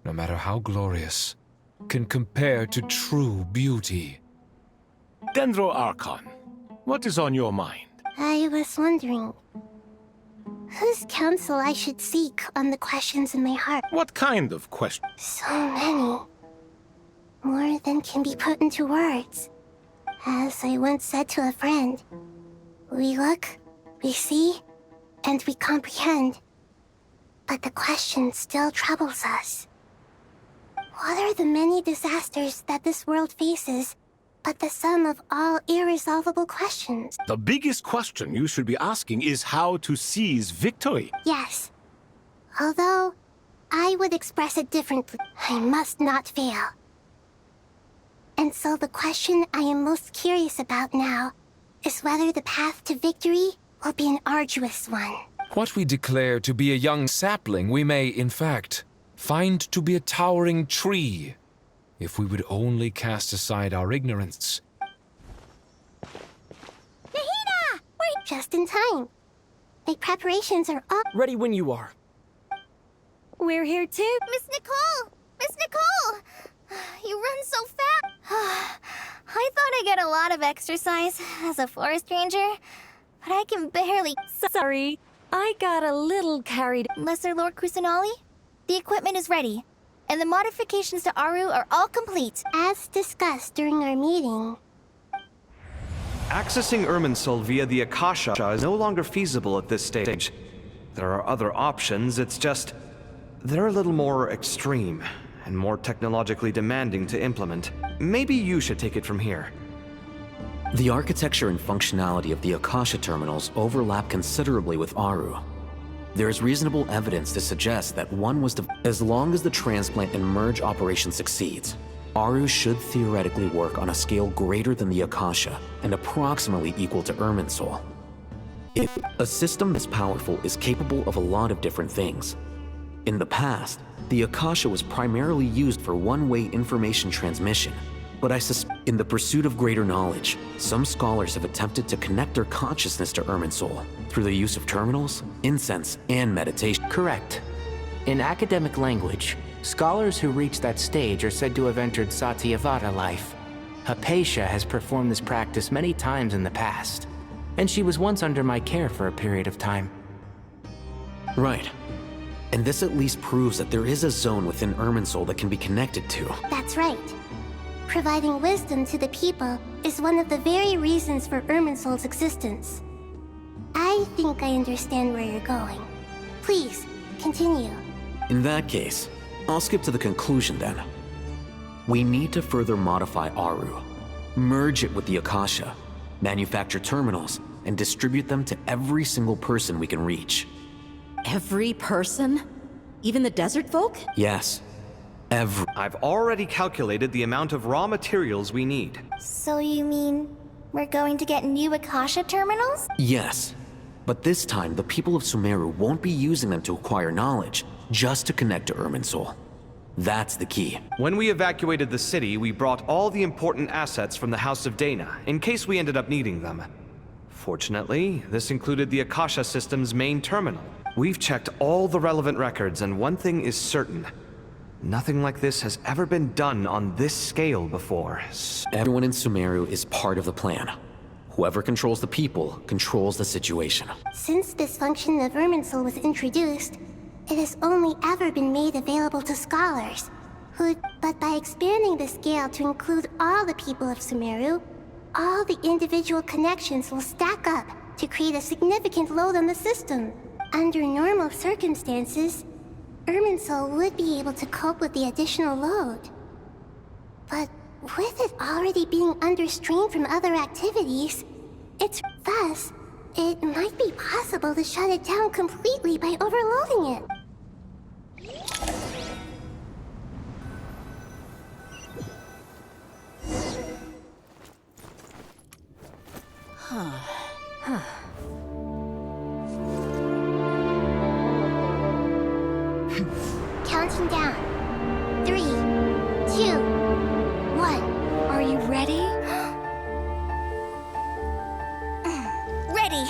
no matter how glorious, can compare to true beauty. Dendro Archon, what is on your mind? I was wondering whose counsel I should seek on the questions in my heart. What kind of question? So many. More than can be put into words. As I once said to a friend, we look, we see, and we comprehend. But the question still troubles us. What are the many disasters that this world faces but the sum of all irresolvable questions? The biggest question you should be asking is how to seize victory. Yes. Although, I would express it differently. I must not fail. And so the question I am most curious about now is whether the path to victory will be an arduous one. What we declare to be a young sapling, we may, in fact, find to be a towering tree, if we would only cast aside our ignorance. Nahida! Wait, just in time. The preparations are up. Ready when you are. We're here too. Miss Nicole! Miss Nicole! You run so fast! I thought I'd get a lot of exercise as a forest ranger, but I can barely... Sorry, I got a little carried... Lesser Lord Kusanali, the equipment is ready, and the modifications to Aru are all complete. As discussed during our meeting. Accessing Irminsul via the Akasha is no longer feasible at this stage. There are other options, it's just... they're a little more extreme, and more technologically demanding to implement. Maybe you should take it from here. The architecture and functionality of the Akasha terminals overlap considerably with Aru. There is reasonable evidence to suggest that one was as long as the transplant and merge operation succeeds, Aru should theoretically work on a scale greater than the Akasha and approximately equal to Irminsul. A system this powerful is capable of a lot of different things. In the past, the Akasha was primarily used for one-way information transmission, but I suspect in the pursuit of greater knowledge, some scholars have attempted to connect their consciousness to Irminsul through the use of terminals, incense, and meditation. Correct. In academic language, scholars who reach that stage are said to have entered Satyavada life. Hypatia has performed this practice many times in the past, and she was once under my care for a period of time. Right. And this at least proves that there is a zone within Irminsul that can be connected to. That's right. Providing wisdom to the people is one of the very reasons for Irminsul's existence. I think I understand where you're going. Please, continue. In that case, I'll skip to the conclusion then. We need to further modify Aru, merge it with the Akasha, manufacture terminals, and distribute them to every single person we can reach. Every person? Even the desert folk? Yes. I've already calculated the amount of raw materials we need. So you mean we're going to get new Akasha terminals? Yes. But this time, the people of Sumeru won't be using them to acquire knowledge, just to connect to Irminsul. That's the key. When we evacuated the city, we brought all the important assets from the House of Dana, in case we ended up needing them. Fortunately, this included the Akasha system's main terminal. We've checked all the relevant records, and one thing is certain. Nothing like this has ever been done on this scale before. Everyone in Sumeru is part of the plan. Whoever controls the people controls the situation. Since this function of Irminsul was introduced, it has only ever been made available to scholars. But by expanding the scale to include all the people of Sumeru, all the individual connections will stack up to create a significant load on the system. Under normal circumstances, Irminsul would be able to cope with the additional load. But with it already being under strain from other activities, thus, it might be possible to shut it down completely by overloading it. Counting down. 3, 2, 1. Are you ready? Ready.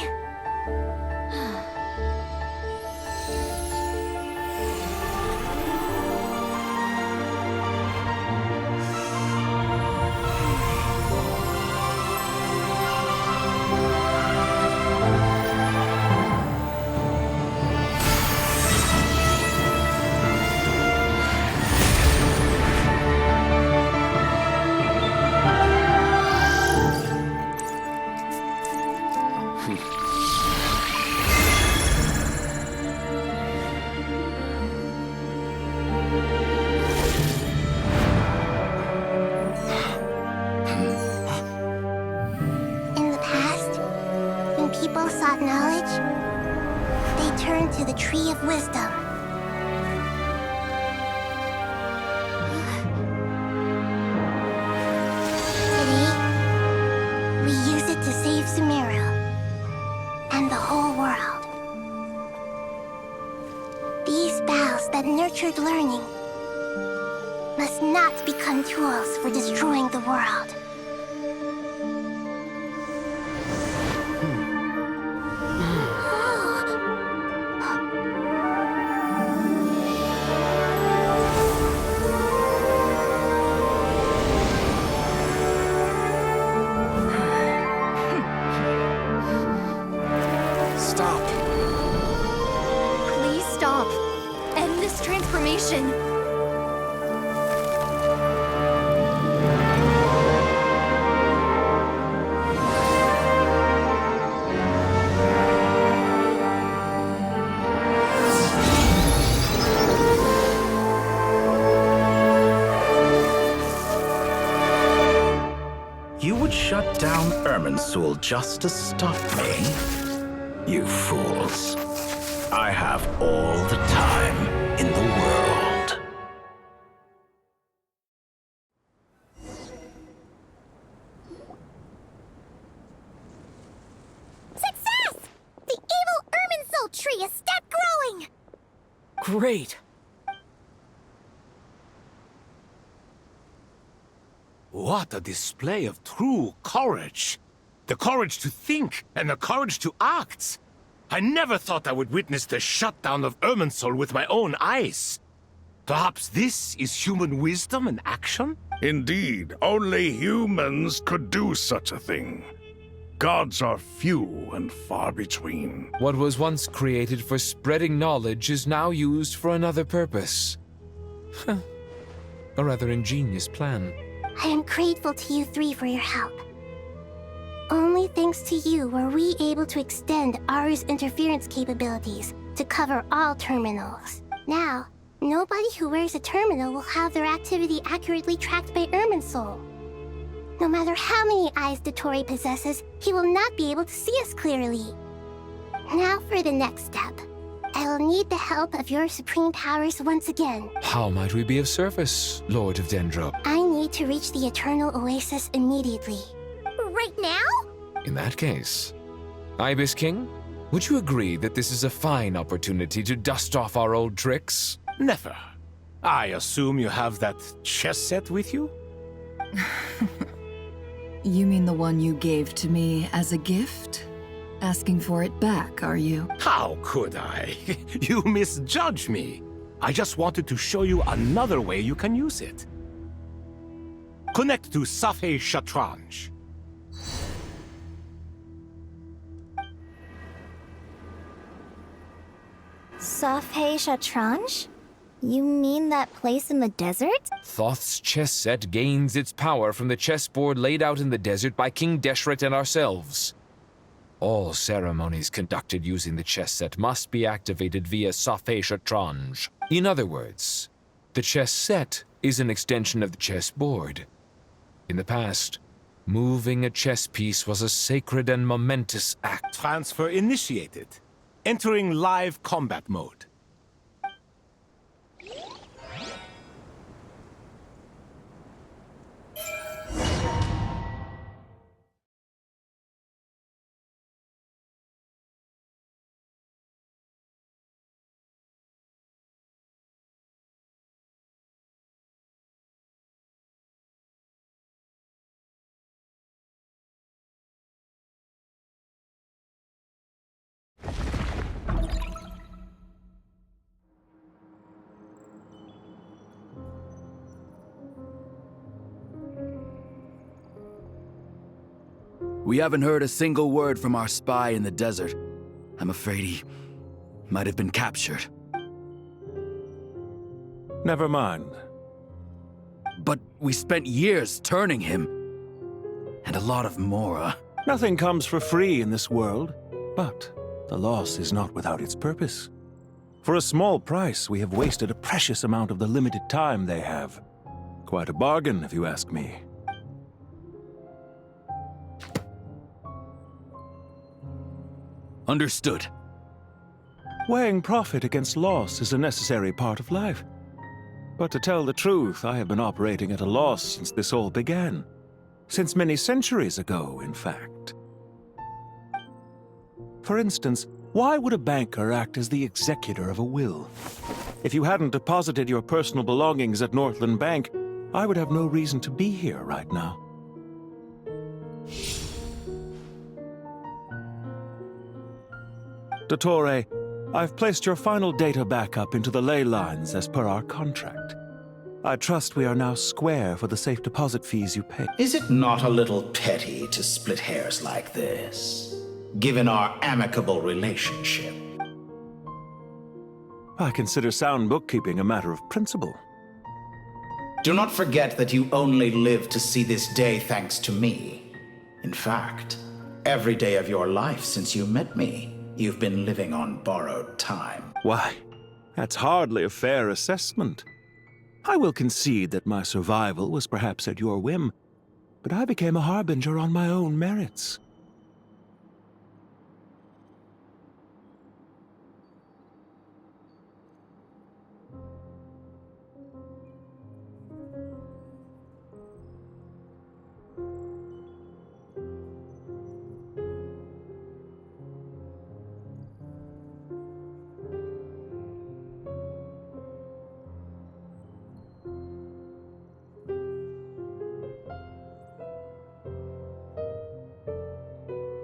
People sought knowledge, they turned to the Tree of Wisdom. Today, we use it to save Sumeru and the whole world. These boughs that nurtured learning must not become tools for destroying the world. Shut down Irminsul just to stop me? You fools. I have all the time in the world. Success! The evil Irminsul tree is stepped growing! Great! What a display of true courage! The courage to think and the courage to act! I never thought I would witness the shutdown of Irminsul with my own eyes. Perhaps this is human wisdom in action? Indeed, only humans could do such a thing. Gods are few and far between. What was once created for spreading knowledge is now used for another purpose. A rather ingenious plan. I am grateful to you three for your help. Only thanks to you were we able to extend Aru's interference capabilities to cover all terminals. Now, nobody who wears a terminal will have their activity accurately tracked by Irminsul. No matter how many eyes Dottore possesses, he will not be able to see us clearly. Now for the next step. I'll need the help of your supreme powers once again. How might we be of service, Lord of Dendro? I need to reach the Eternal Oasis immediately. Right now? In that case, Ibis King, would you agree that this is a fine opportunity to dust off our old tricks? Never. I assume you have that chess set with you? You mean the one you gave to me as a gift? Asking for it back, are you? How could I? You misjudge me. I just wanted to show you another way you can use it. Connect to Safei Shatranj. Safei Shatranj? You mean that place in the desert? Thoth's chess set gains its power from the chessboard laid out in the desert by King Deshret and ourselves. All ceremonies conducted using the chess set must be activated via Safei Shatranj. In other words, the chess set is an extension of the chessboard. In the past, moving a chess piece was a sacred and momentous act. Transfer initiated. Entering live combat mode. We haven't heard a single word from our spy in the desert. I'm afraid he might have been captured. Never mind. But we spent years turning him. And a lot of Mora. Nothing comes for free in this world, but the loss is not without its purpose. For a small price, we have wasted a precious amount of the limited time they have. Quite a bargain, if you ask me. Understood. Weighing profit against loss is a necessary part of life. But to tell the truth, I have been operating at a loss since this all began. Since many centuries ago, in fact. For instance, why would a banker act as the executor of a will? If you hadn't deposited your personal belongings at Northland Bank, I would have no reason to be here right now. Dottore, I've placed your final data backup into the ley lines as per our contract. I trust we are now square for the safe deposit fees you pay. Is it not a little petty to split hairs like this, given our amicable relationship? I consider sound bookkeeping a matter of principle. Do not forget that you only live to see this day thanks to me. In fact, every day of your life since you met me, you've been living on borrowed time. Why, that's hardly a fair assessment. I will concede that my survival was perhaps at your whim, but I became a harbinger on my own merits.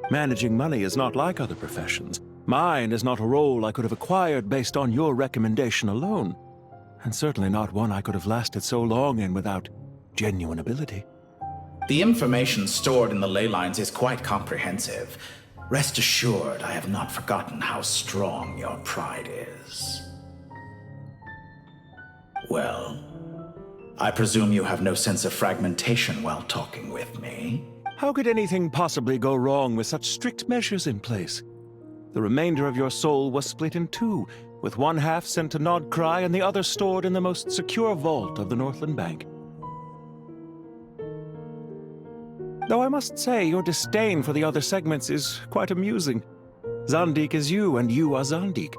Managing money is not like other professions. Mine is not a role I could have acquired based on your recommendation alone, and certainly not one I could have lasted so long in without genuine ability. The information stored in the ley lines is quite comprehensive. Rest assured, I have not forgotten how strong your pride is. Well, I presume you have no sense of fragmentation while talking with me. How could anything possibly go wrong with such strict measures in place? The remainder of your soul was split in two, with one half sent to Nodcry and the other stored in the most secure vault of the Northland Bank. Though I must say, your disdain for the other segments is quite amusing. Zandik is you, and you are Zandik.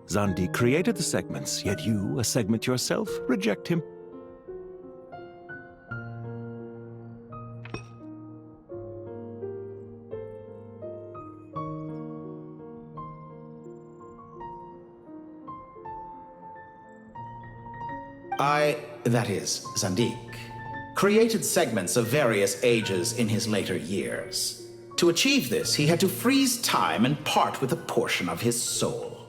Zandik created the segments, yet you, a segment yourself, reject him. That is, Zandik, created segments of various ages in his later years. To achieve this, he had to freeze time and part with a portion of his soul.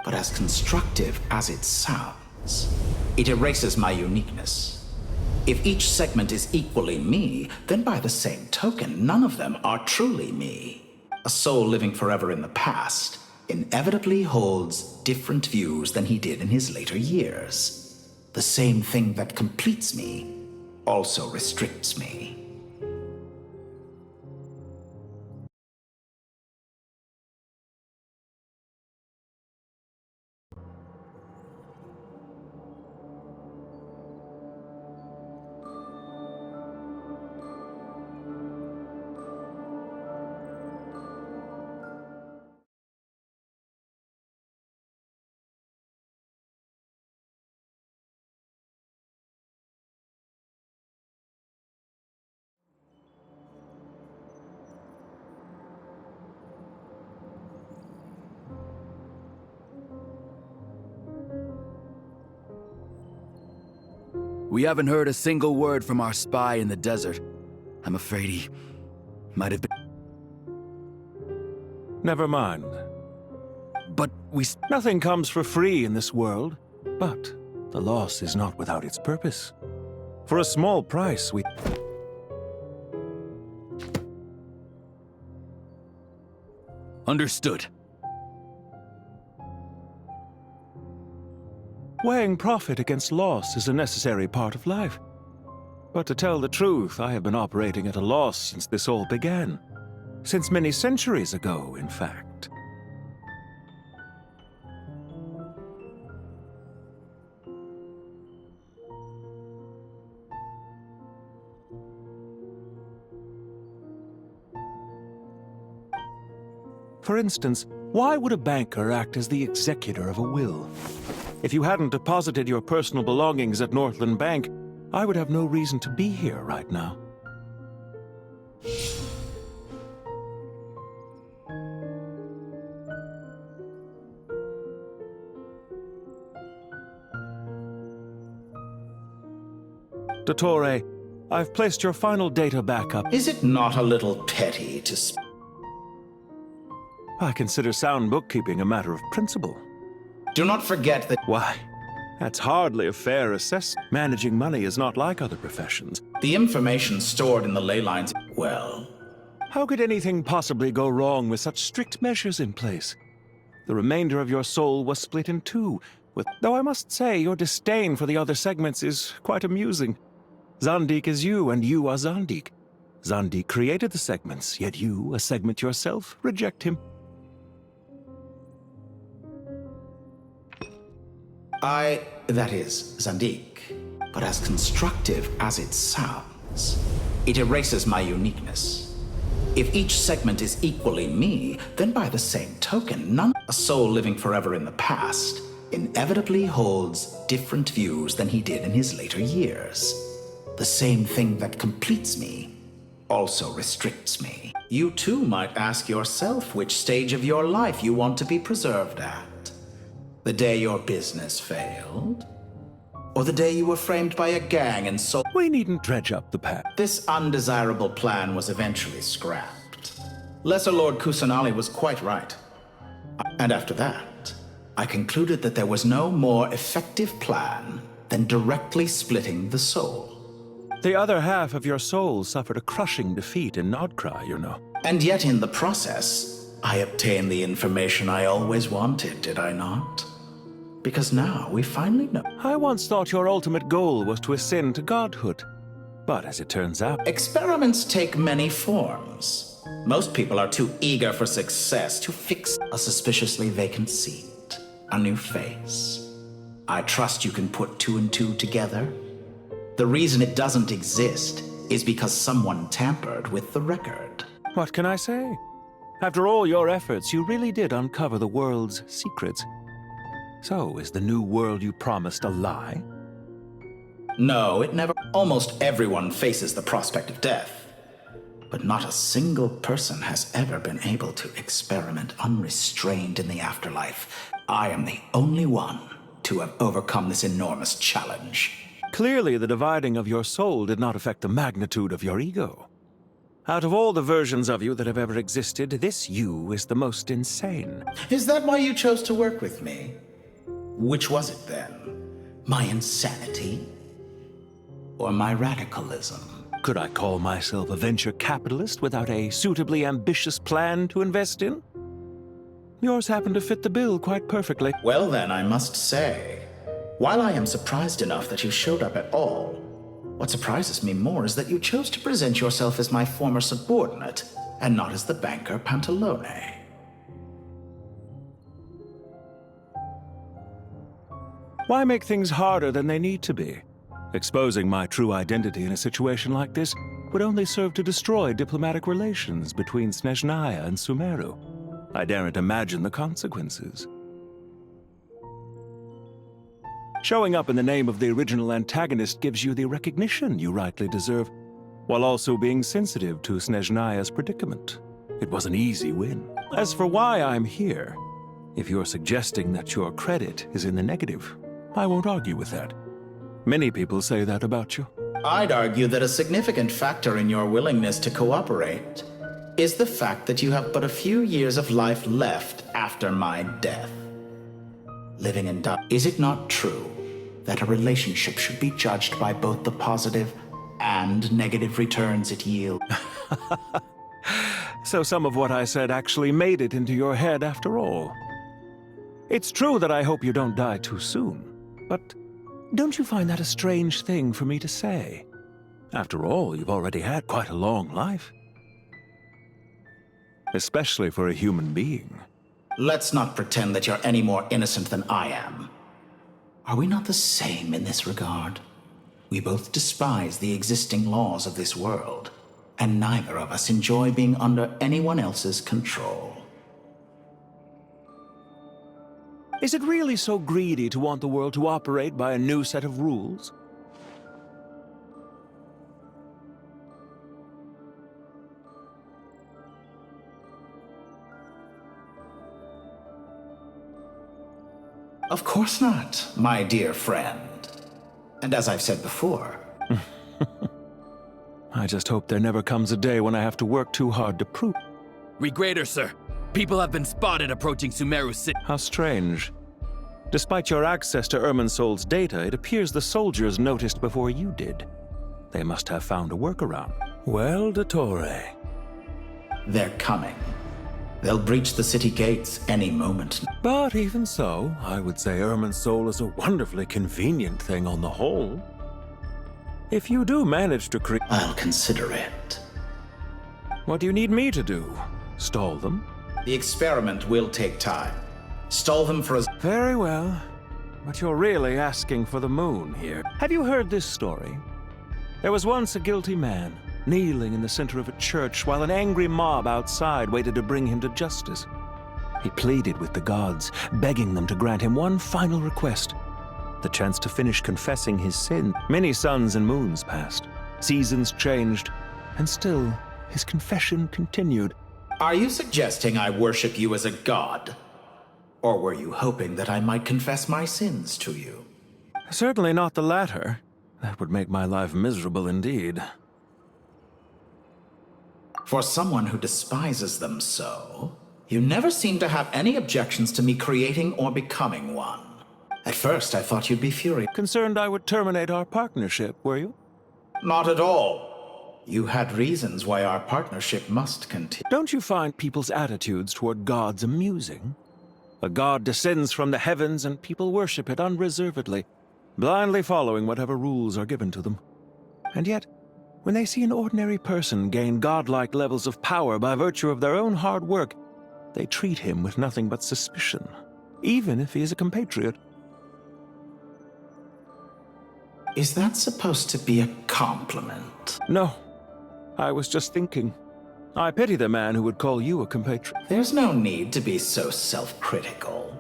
But as constructive as it sounds, it erases my uniqueness. If each segment is equally me, then by the same token, none of them are truly me. A soul living forever in the past inevitably holds different views than he did in his later years. The same thing that completes me also restricts me. We haven't heard a single word from our spy in the desert. I'm afraid he might have been... Never mind. But Nothing comes for free in this world, but the loss is not without its purpose. For a small price, we... Understood. Weighing profit against loss is a necessary part of life. But to tell the truth, I have been operating at a loss since this all began. Since many centuries ago, in fact. For instance, why would a banker act as the executor of a will? If you hadn't deposited your personal belongings at Northland Bank, I would have no reason to be here right now. Dottore, I've placed your final data backup. Is it not a little petty to... I consider sound bookkeeping a matter of principle. Do not forget that... Why? That's hardly a fair assessment. Managing money is not like other professions. The information stored in the ley lines... Well... How could anything possibly go wrong with such strict measures in place? The remainder of your soul was split in two, though I must say your disdain for the other segments is quite amusing. Zandik is you, and you are Zandik. Zandik created the segments, yet you, a segment yourself, reject him. That is, Zandik. But as constructive as it sounds, it erases my uniqueness. If each segment is equally me, then by the same token, a soul living forever in the past inevitably holds different views than he did in his later years. The same thing that completes me also restricts me. You too might ask yourself which stage of your life you want to be preserved at. The day your business failed? Or the day you were framed by a gang and sold... We needn't dredge up the past. This undesirable plan was eventually scrapped. Lesser Lord Kusanali was quite right. And after that, I concluded that there was no more effective plan than directly splitting the soul. The other half of your soul suffered a crushing defeat in Nodcry, you know. And yet in the process, I obtained the information I always wanted, did I not? Because now we finally know. I once thought your ultimate goal was to ascend to godhood. But as it turns out... Experiments take many forms. Most people are too eager for success to fix a suspiciously vacant seat, a new face. I trust you can put two and two together. The reason it doesn't exist is because someone tampered with the record. What can I say? After all your efforts, you really did uncover the world's secrets. So, is the new world you promised a lie? No, it never. Almost everyone faces the prospect of death. But not a single person has ever been able to experiment unrestrained in the afterlife. I am the only one to have overcome this enormous challenge. Clearly, the dividing of your soul did not affect the magnitude of your ego. Out of all the versions of you that have ever existed, this you is the most insane. Is that why you chose to work with me? Which was it then? My insanity? Or my radicalism? Could I call myself a venture capitalist without a suitably ambitious plan to invest in? Yours happened to fit the bill quite perfectly. Well then, I must say, while I am surprised enough that you showed up at all, what surprises me more is that you chose to present yourself as my former subordinate, and not as the banker Pantalone. Why make things harder than they need to be? Exposing my true identity in a situation like this would only serve to destroy diplomatic relations between Snezhnaya and Sumeru. I daren't imagine the consequences. Showing up in the name of the original antagonist gives you the recognition you rightly deserve, while also being sensitive to Snezhnaya's predicament. It was an easy win. As for why I'm here, if you're suggesting that your credit is in the negative, I won't argue with that. Many people say that about you. I'd argue that a significant factor in your willingness to cooperate is the fact that you have but a few years of life left after my death. Living in doubt. Is it not true that a relationship should be judged by both the positive and negative returns it yields? So some of what I said actually made it into your head after all. It's true that I hope you don't die too soon, but don't you find that a strange thing for me to say? After all, you've already had quite a long life. Especially for a human being. Let's not pretend that you're any more innocent than I am. Are we not the same in this regard? We both despise the existing laws of this world, and neither of us enjoy being under anyone else's control. Is it really so greedy to want the world to operate by a new set of rules? Of course not, my dear friend. And as I've said before... I just hope there never comes a day when I have to work too hard to prove... Regrader, sir. People have been spotted approaching Sumeru City. How strange. Despite your access to Irminsol's data, it appears the soldiers noticed before you did. They must have found a workaround. Well, Dottore. They're coming. They'll breach the city gates any moment. But even so, I would say Irminsol is a wonderfully convenient thing on the whole. If you do manage to create... I'll consider it. What do you need me to do? Stall them? The experiment will take time. Stall them for as... Very well. But you're really asking for the moon here. Have you heard this story? There was once a guilty man, kneeling in the center of a church while an angry mob outside waited to bring him to justice. He pleaded with the gods, begging them to grant him one final request. The chance to finish confessing his sin. Many suns and moons passed. Seasons changed. And still, his confession continued. Are you suggesting I worship you as a god? Or were you hoping that I might confess my sins to you? Certainly not the latter. That would make my life miserable indeed. For someone who despises them so, you never seem to have any objections to me creating or becoming one. At first, I thought you'd be furious. Concerned I would terminate our partnership, were you? Not at all. You had reasons why our partnership must continue. Don't you find people's attitudes toward gods amusing? A god descends from the heavens and people worship it unreservedly, blindly following whatever rules are given to them. And yet, when they see an ordinary person gain godlike levels of power by virtue of their own hard work, they treat him with nothing but suspicion, even if he is a compatriot. Is that supposed to be a compliment? No. I was just thinking. I pity the man who would call you a compatriot. There's no need to be so self-critical.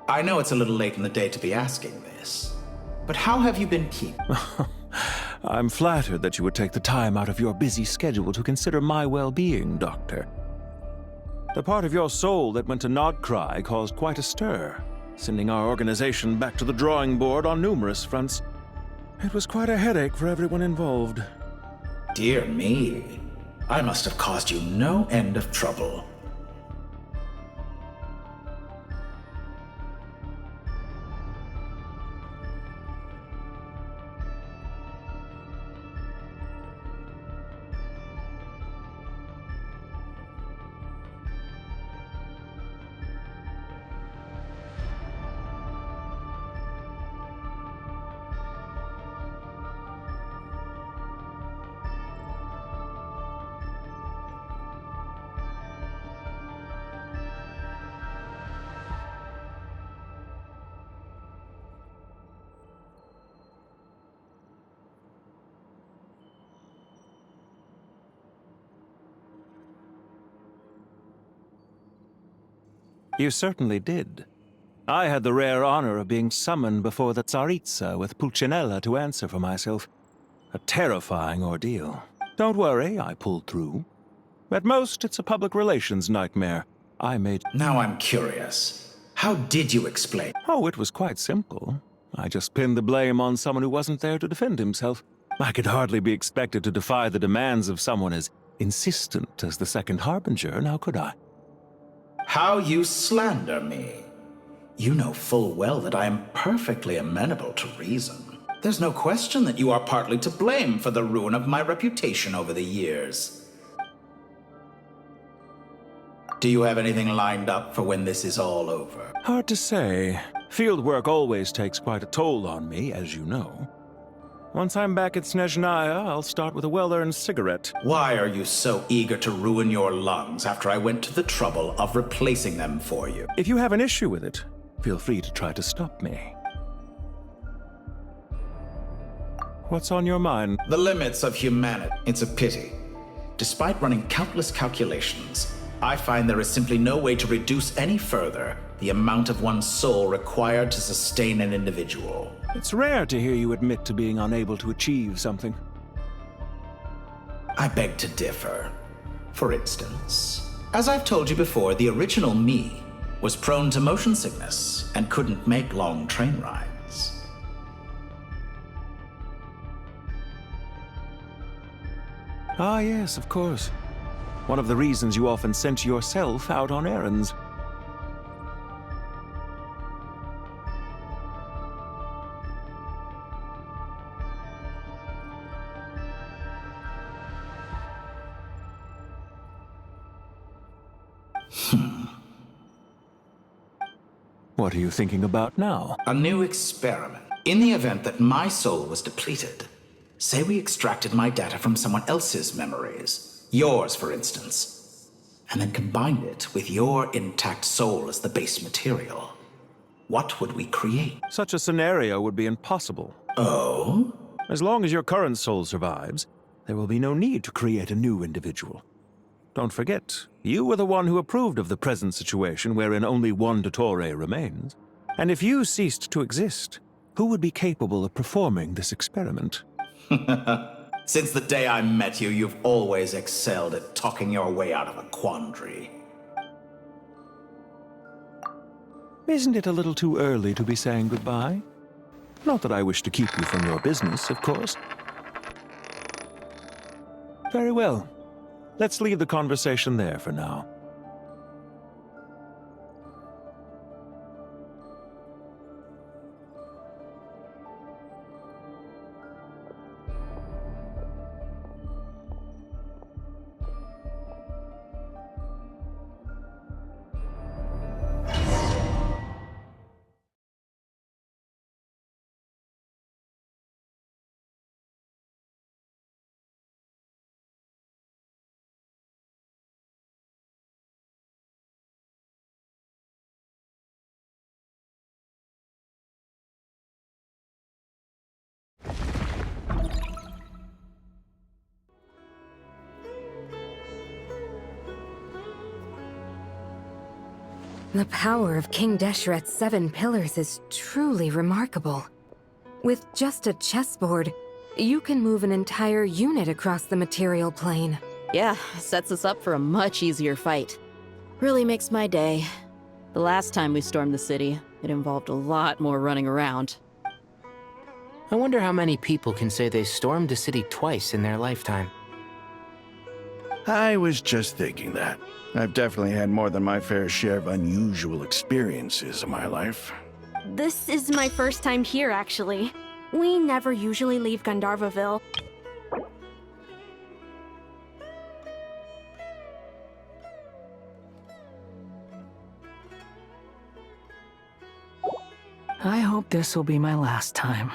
I know it's a little late in the day to be asking this, but how have you been keeping? I'm flattered that you would take the time out of your busy schedule to consider my well-being, Doctor. The part of your soul that went to Nodcry caused quite a stir, sending our organization back to the drawing board on numerous fronts. It was quite a headache for everyone involved. Dear me, I must have caused you no end of trouble. You certainly did. I had the rare honor of being summoned before the Tsaritsa with Pulcinella to answer for myself. A terrifying ordeal. Don't worry, I pulled through. At most, it's a public relations nightmare. I made... Now I'm curious. How did you explain? Oh, it was quite simple. I just pinned the blame on someone who wasn't there to defend himself. I could hardly be expected to defy the demands of someone as insistent as the Second Harbinger, now could I? How you slander me. You know full well that I am perfectly amenable to reason. There's no question that you are partly to blame for the ruin of my reputation over the years. Do you have anything lined up for when this is all over? Hard to say. Field work always takes quite a toll on me, as you know. Once I'm back at Snezhnaya, I'll start with a well-earned cigarette. Why are you so eager to ruin your lungs after I went to the trouble of replacing them for you? If you have an issue with it, feel free to try to stop me. What's on your mind? The limits of humanity. It's a pity. Despite running countless calculations, I find there is simply no way to reduce any further the amount of one's soul required to sustain an individual. It's rare to hear you admit to being unable to achieve something. I beg to differ. For instance, as I've told you before, the original me was prone to motion sickness and couldn't make long train rides. Ah, yes, of course. One of the reasons you often sent yourself out on errands. What are you thinking about now? A new experiment. In the event that my soul was depleted, say we extracted my data from someone else's memories, yours for instance, and then combined it with your intact soul as the base material. What would we create? Such a scenario would be impossible. Oh? As long as your current soul survives, there will be no need to create a new individual. Don't forget, you were the one who approved of the present situation wherein only one Dottore remains. And if you ceased to exist, who would be capable of performing this experiment? Since the day I met you, you've always excelled at talking your way out of a quandary. Isn't it a little too early to be saying goodbye? Not that I wish to keep you from your business, of course. Very well. Let's leave the conversation there for now. The power of King Deshret's 7 pillars is truly remarkable. With just a chessboard, you can move an entire unit across the material plane. Yeah, sets us up for a much easier fight. Really makes my day. The last time we stormed the city, it involved a lot more running around. I wonder how many people can say they stormed a city twice in their lifetime. I was just thinking that. I've definitely had more than my fair share of unusual experiences in my life. This is my first time here, actually. We never usually leave Gandharvaville. I hope this will be my last time.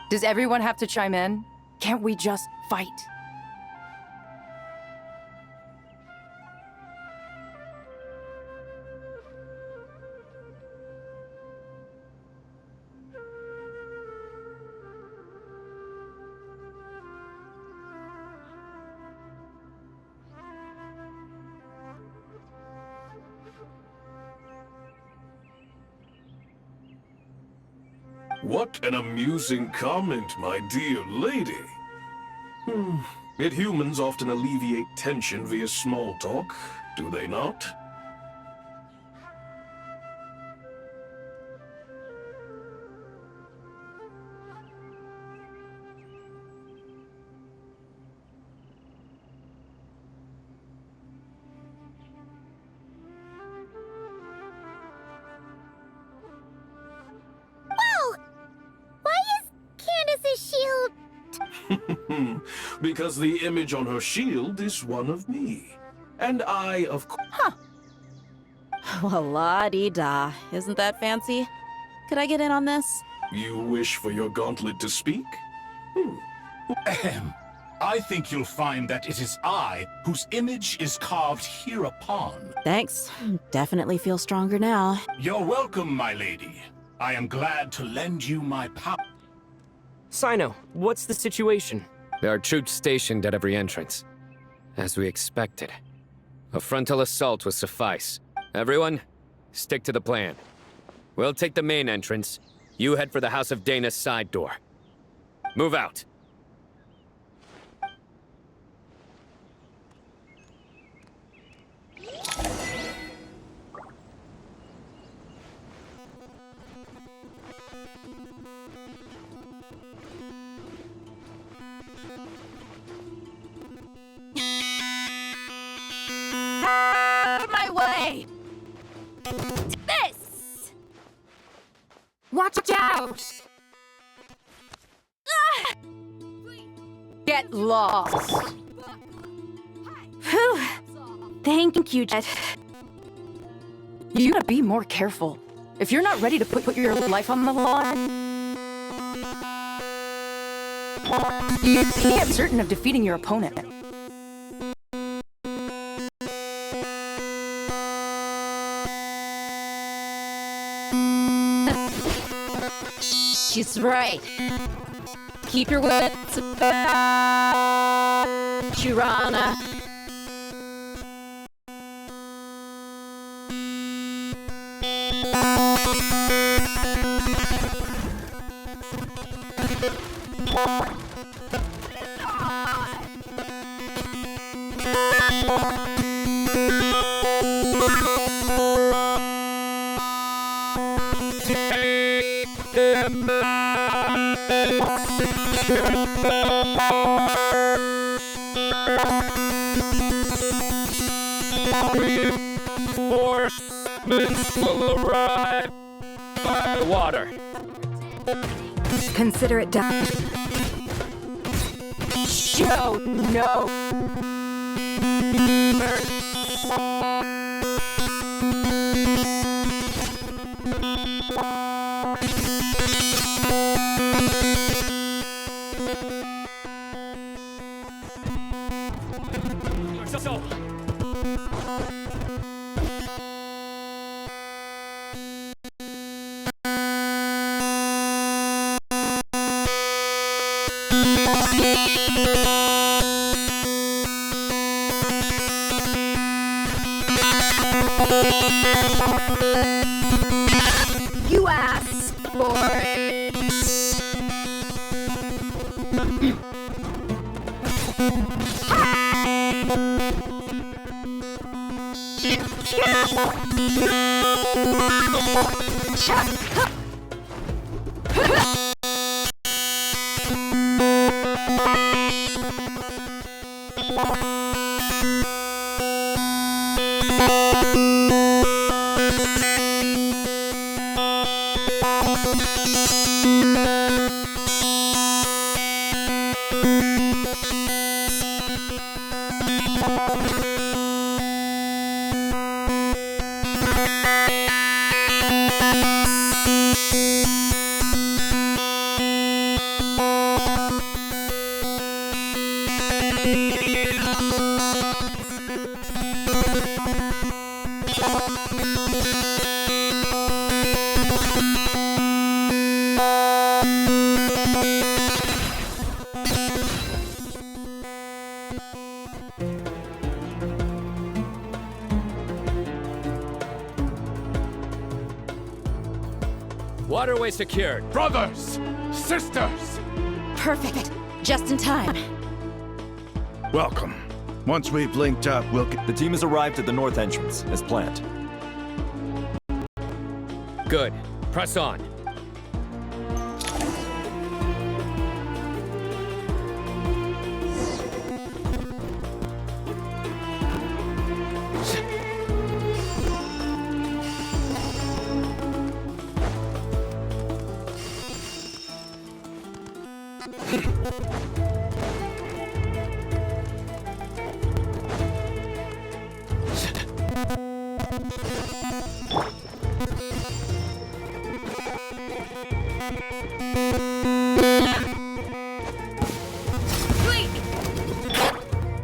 Does everyone have to chime in? Can't we just fight? What an amusing comment, my dear lady. Yet humans often alleviate tension via small talk, do they not? Because the image on her shield is one of me. And I, of course... Huh. Well, la-dee-da. Isn't that fancy? Could I get in on this? You wish for your gauntlet to speak? Ahem. I think you'll find that it is I whose image is carved hereupon. Thanks. Definitely feel stronger now. You're welcome, my lady. I am glad to lend you my power. Sino, what's the situation? There are troops stationed at every entrance. As we expected. A frontal assault will suffice. Everyone, stick to the plan. We'll take the main entrance. You head for the House of Dana's side door. Move out. My way! This! Watch out! Get lost! Whew. Thank you, Jet. You gotta be more careful. If you're not ready to put your life on the line, you can't be certain of defeating your opponent. She's right. Keep your wits about, Shirana. Reinforcements will arrive by water. Consider it done. Show no. You asked for it. Waterway secured. Brothers! Sisters! Perfect. Just in time. Welcome. Once we've linked up, we'll get... The team has arrived at the north entrance, as planned. Good. Press on.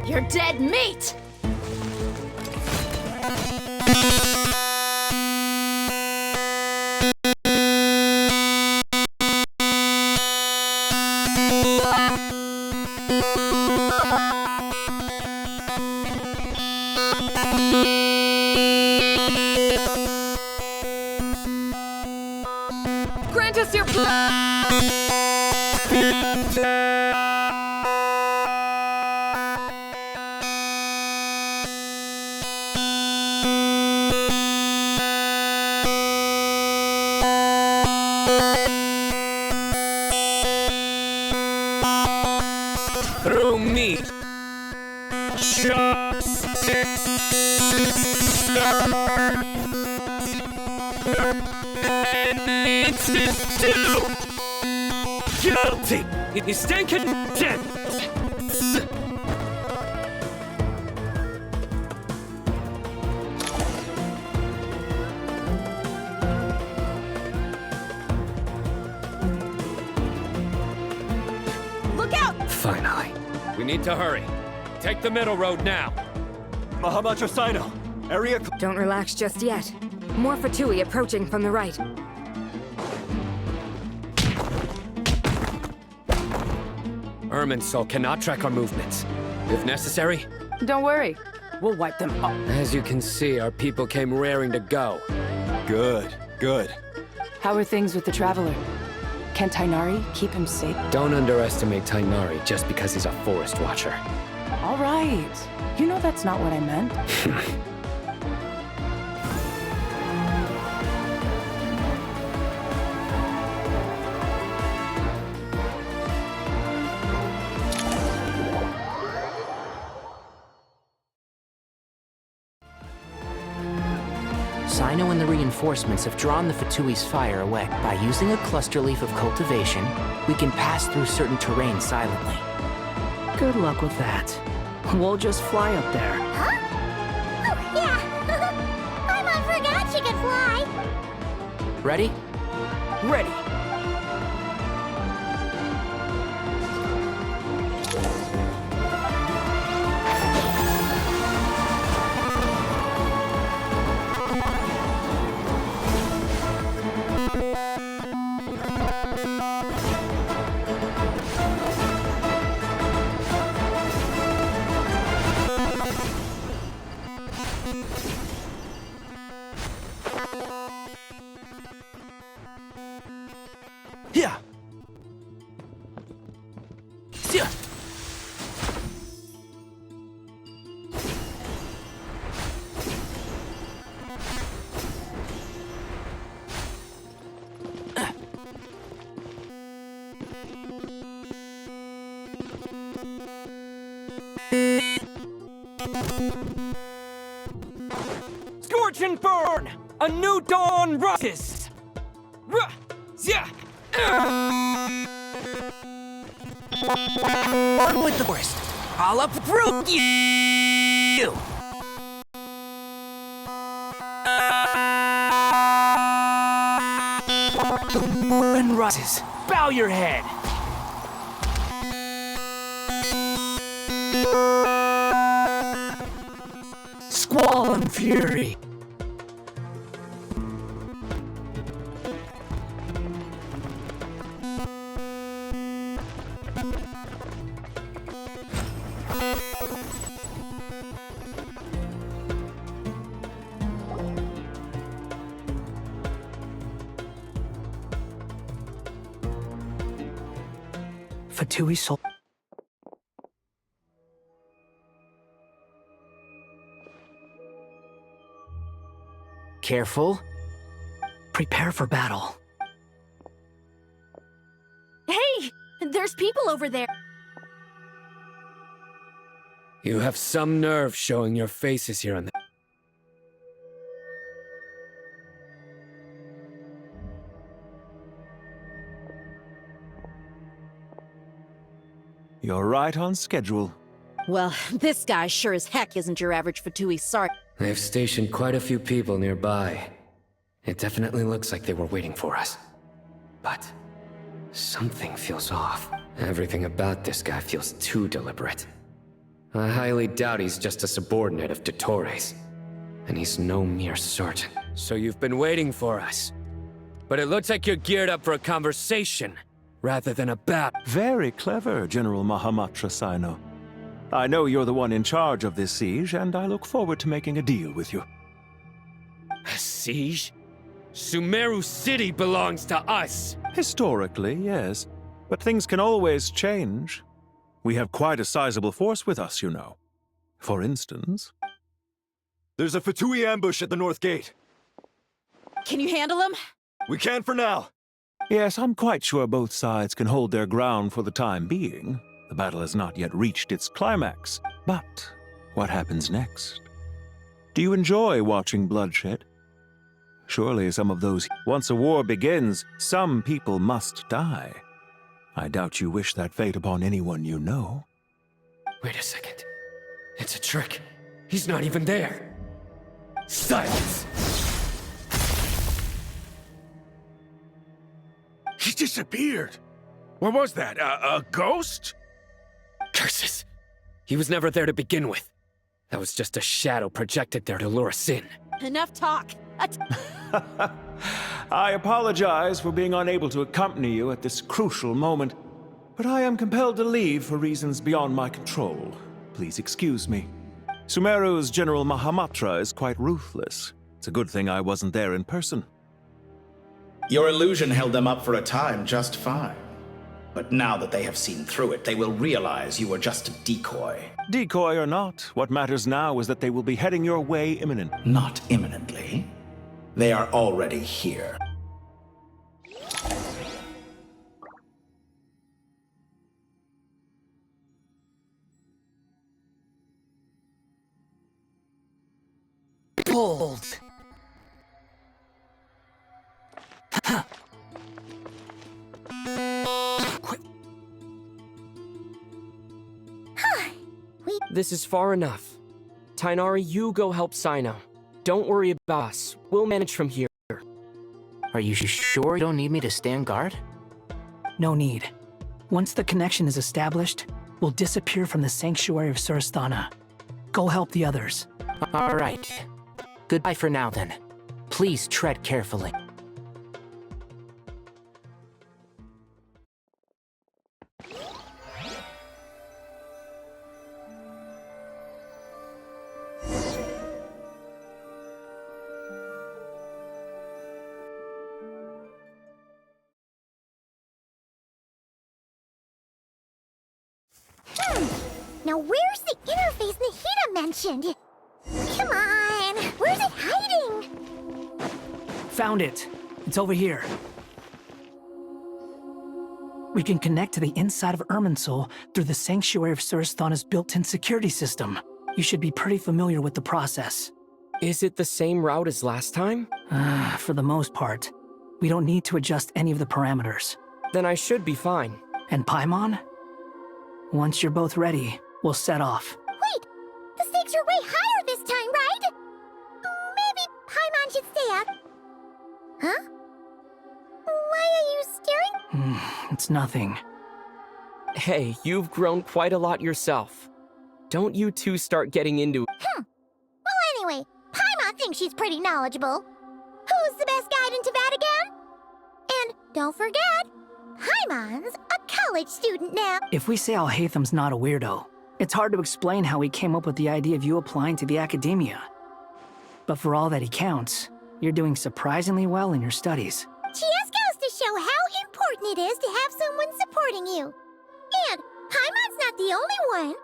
You're dead meat! Grant us your... Through me. Guilty. You stand condemned. Look out! Finally. We need to hurry. Take the middle road now. How about your Sino? Area... Don't relax just yet. More Fatui approaching from the right. Irminsul cannot track our movements. If necessary, Don't worry. We'll wipe them up. as you can see, our people came raring to go. Good, good. How are things with the Traveler? Can Tainari keep him safe? Don't underestimate Tainari just because he's a forest watcher. All right. You know that's not what I meant. Cyno and the reinforcements have drawn the Fatui's fire away. By using a cluster leaf of cultivation, we can pass through certain terrain silently. Good luck with that. We'll just fly up there. Huh? Oh, yeah. Paimon forgot she could fly. Ready? Ready. Yeah. Yeah. Scorch and burn! A new dawn rises! Yeah! On with the forest. I'll uproot you! The moon rises. Bow your head! Squall and fury! Fatui soul. Careful. Prepare for battle. Hey! There's people over there. You have some nerve showing your faces here on the... You're right on schedule. Well, this guy sure as heck isn't your average Fatui Sark. They've stationed quite a few people nearby. It definitely looks like they were waiting for us. But something feels off. Everything about this guy feels too deliberate. I highly doubt he's just a subordinate of Dottores. And he's no mere sergeant. So you've been waiting for us. But it looks like you're geared up for a conversation, rather than a battle. Very clever, General Mahamatra Cyno. I know you're the one in charge of this siege, and I look forward to making a deal with you. A siege? Sumeru City belongs to us! Historically, yes. But things can always change. We have quite a sizable force with us, you know. For instance... There's a Fatui ambush at the north gate. Can you handle him? We can for now. Yes, I'm quite sure both sides can hold their ground for the time being. The battle has not yet reached its climax. But what happens next? Do you enjoy watching bloodshed? Surely some of those... Once a war begins, some people must die. I doubt you wish that fate upon anyone you know. Wait a second. It's a trick. He's not even there. Silence! He disappeared. What was that? A ghost? Curses! He was never there to begin with. That was just a shadow projected there to lure us in. Enough talk. I apologize for being unable to accompany you at this crucial moment. but I am compelled to leave for reasons beyond my control. Please excuse me. Sumeru's General Mahamatra is quite ruthless. It's a good thing I wasn't there in person. Your illusion held them up for a time just fine. But now that they have seen through it, they will realize you were just a decoy. Decoy or not, what matters now is that they will be heading your way imminently. Not imminently. They are already here. Bold. This is far enough. Tighnari, you go help Cyno. Don't worry about us. We'll manage from here. Are you sure you don't need me to stand guard? No need. Once the connection is established, we'll disappear from the Sanctuary of Surasthana. Go help the others. All right. Goodbye for now, then. Please tread carefully. Now where's the interface Nahida mentioned? Come on, where's it hiding? Found it. It's over here. We can connect to the inside of Irminsul through the Sanctuary of Surasthana's built-in security system. You should be pretty familiar with the process. Is it the same route as last time? For the most part. We don't need to adjust any of the parameters. Then I should be fine. And Paimon? Once you're both ready, we'll set off. Wait! The stakes are way higher this time, right? Maybe Paimon should stay up. Huh? Why are you staring? It's nothing. Hey, you've grown quite a lot yourself. Don't you two start getting into... Well, anyway, Paimon thinks she's pretty knowledgeable. Who's the best guide in Vatican? And don't forget, Paimon's a college student now. If we say Alhatham's not a weirdo, it's hard to explain how he came up with the idea of you applying to the academia. But for all that he counts, you're doing surprisingly well in your studies. Just goes to show how important it is to have someone supporting you. And Paimon's not the only one.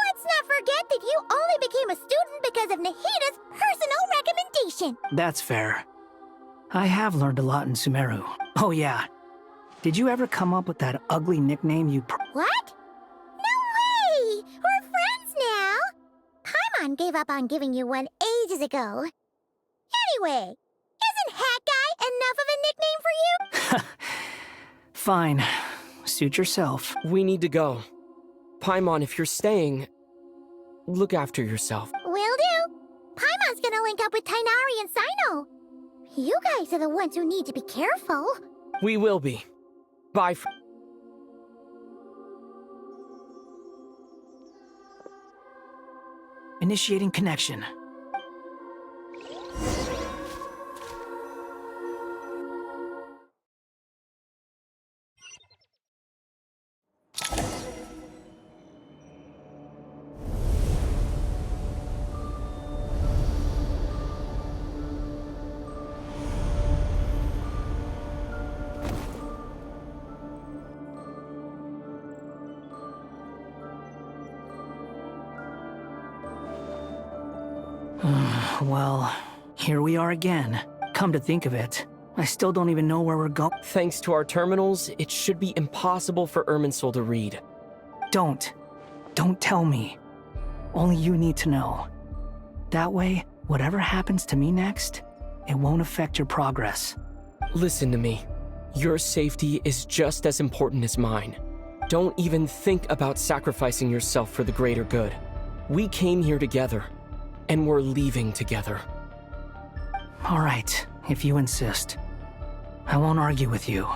Let's not forget that you only became a student because of Nahida's personal recommendation. That's fair. I have learned a lot in Sumeru. Oh yeah. Did you ever come up with that ugly nickname you What? No way! We're friends now! Paimon gave up on giving you one ages ago. Anyway, isn't Hat Guy enough of a nickname for you? Fine. Suit yourself. We need to go. Paimon, if you're staying, look after yourself. Will do. Paimon's gonna link up with Tighnari and Cyno. You guys are the ones who need to be careful. We will be. Bye. Initiating connection. Well, here we are again. Come to think of it, I still don't even know where we're going. Thanks to our terminals, it should be impossible for Irminsul to read. Don't tell me. Only you need to know. That way, whatever happens to me next, it won't affect your progress. Listen to me. Your safety is just as important as mine. Don't even think about sacrificing yourself for the greater good. We came here together, and we're leaving together. All right, if you insist. I won't argue with you.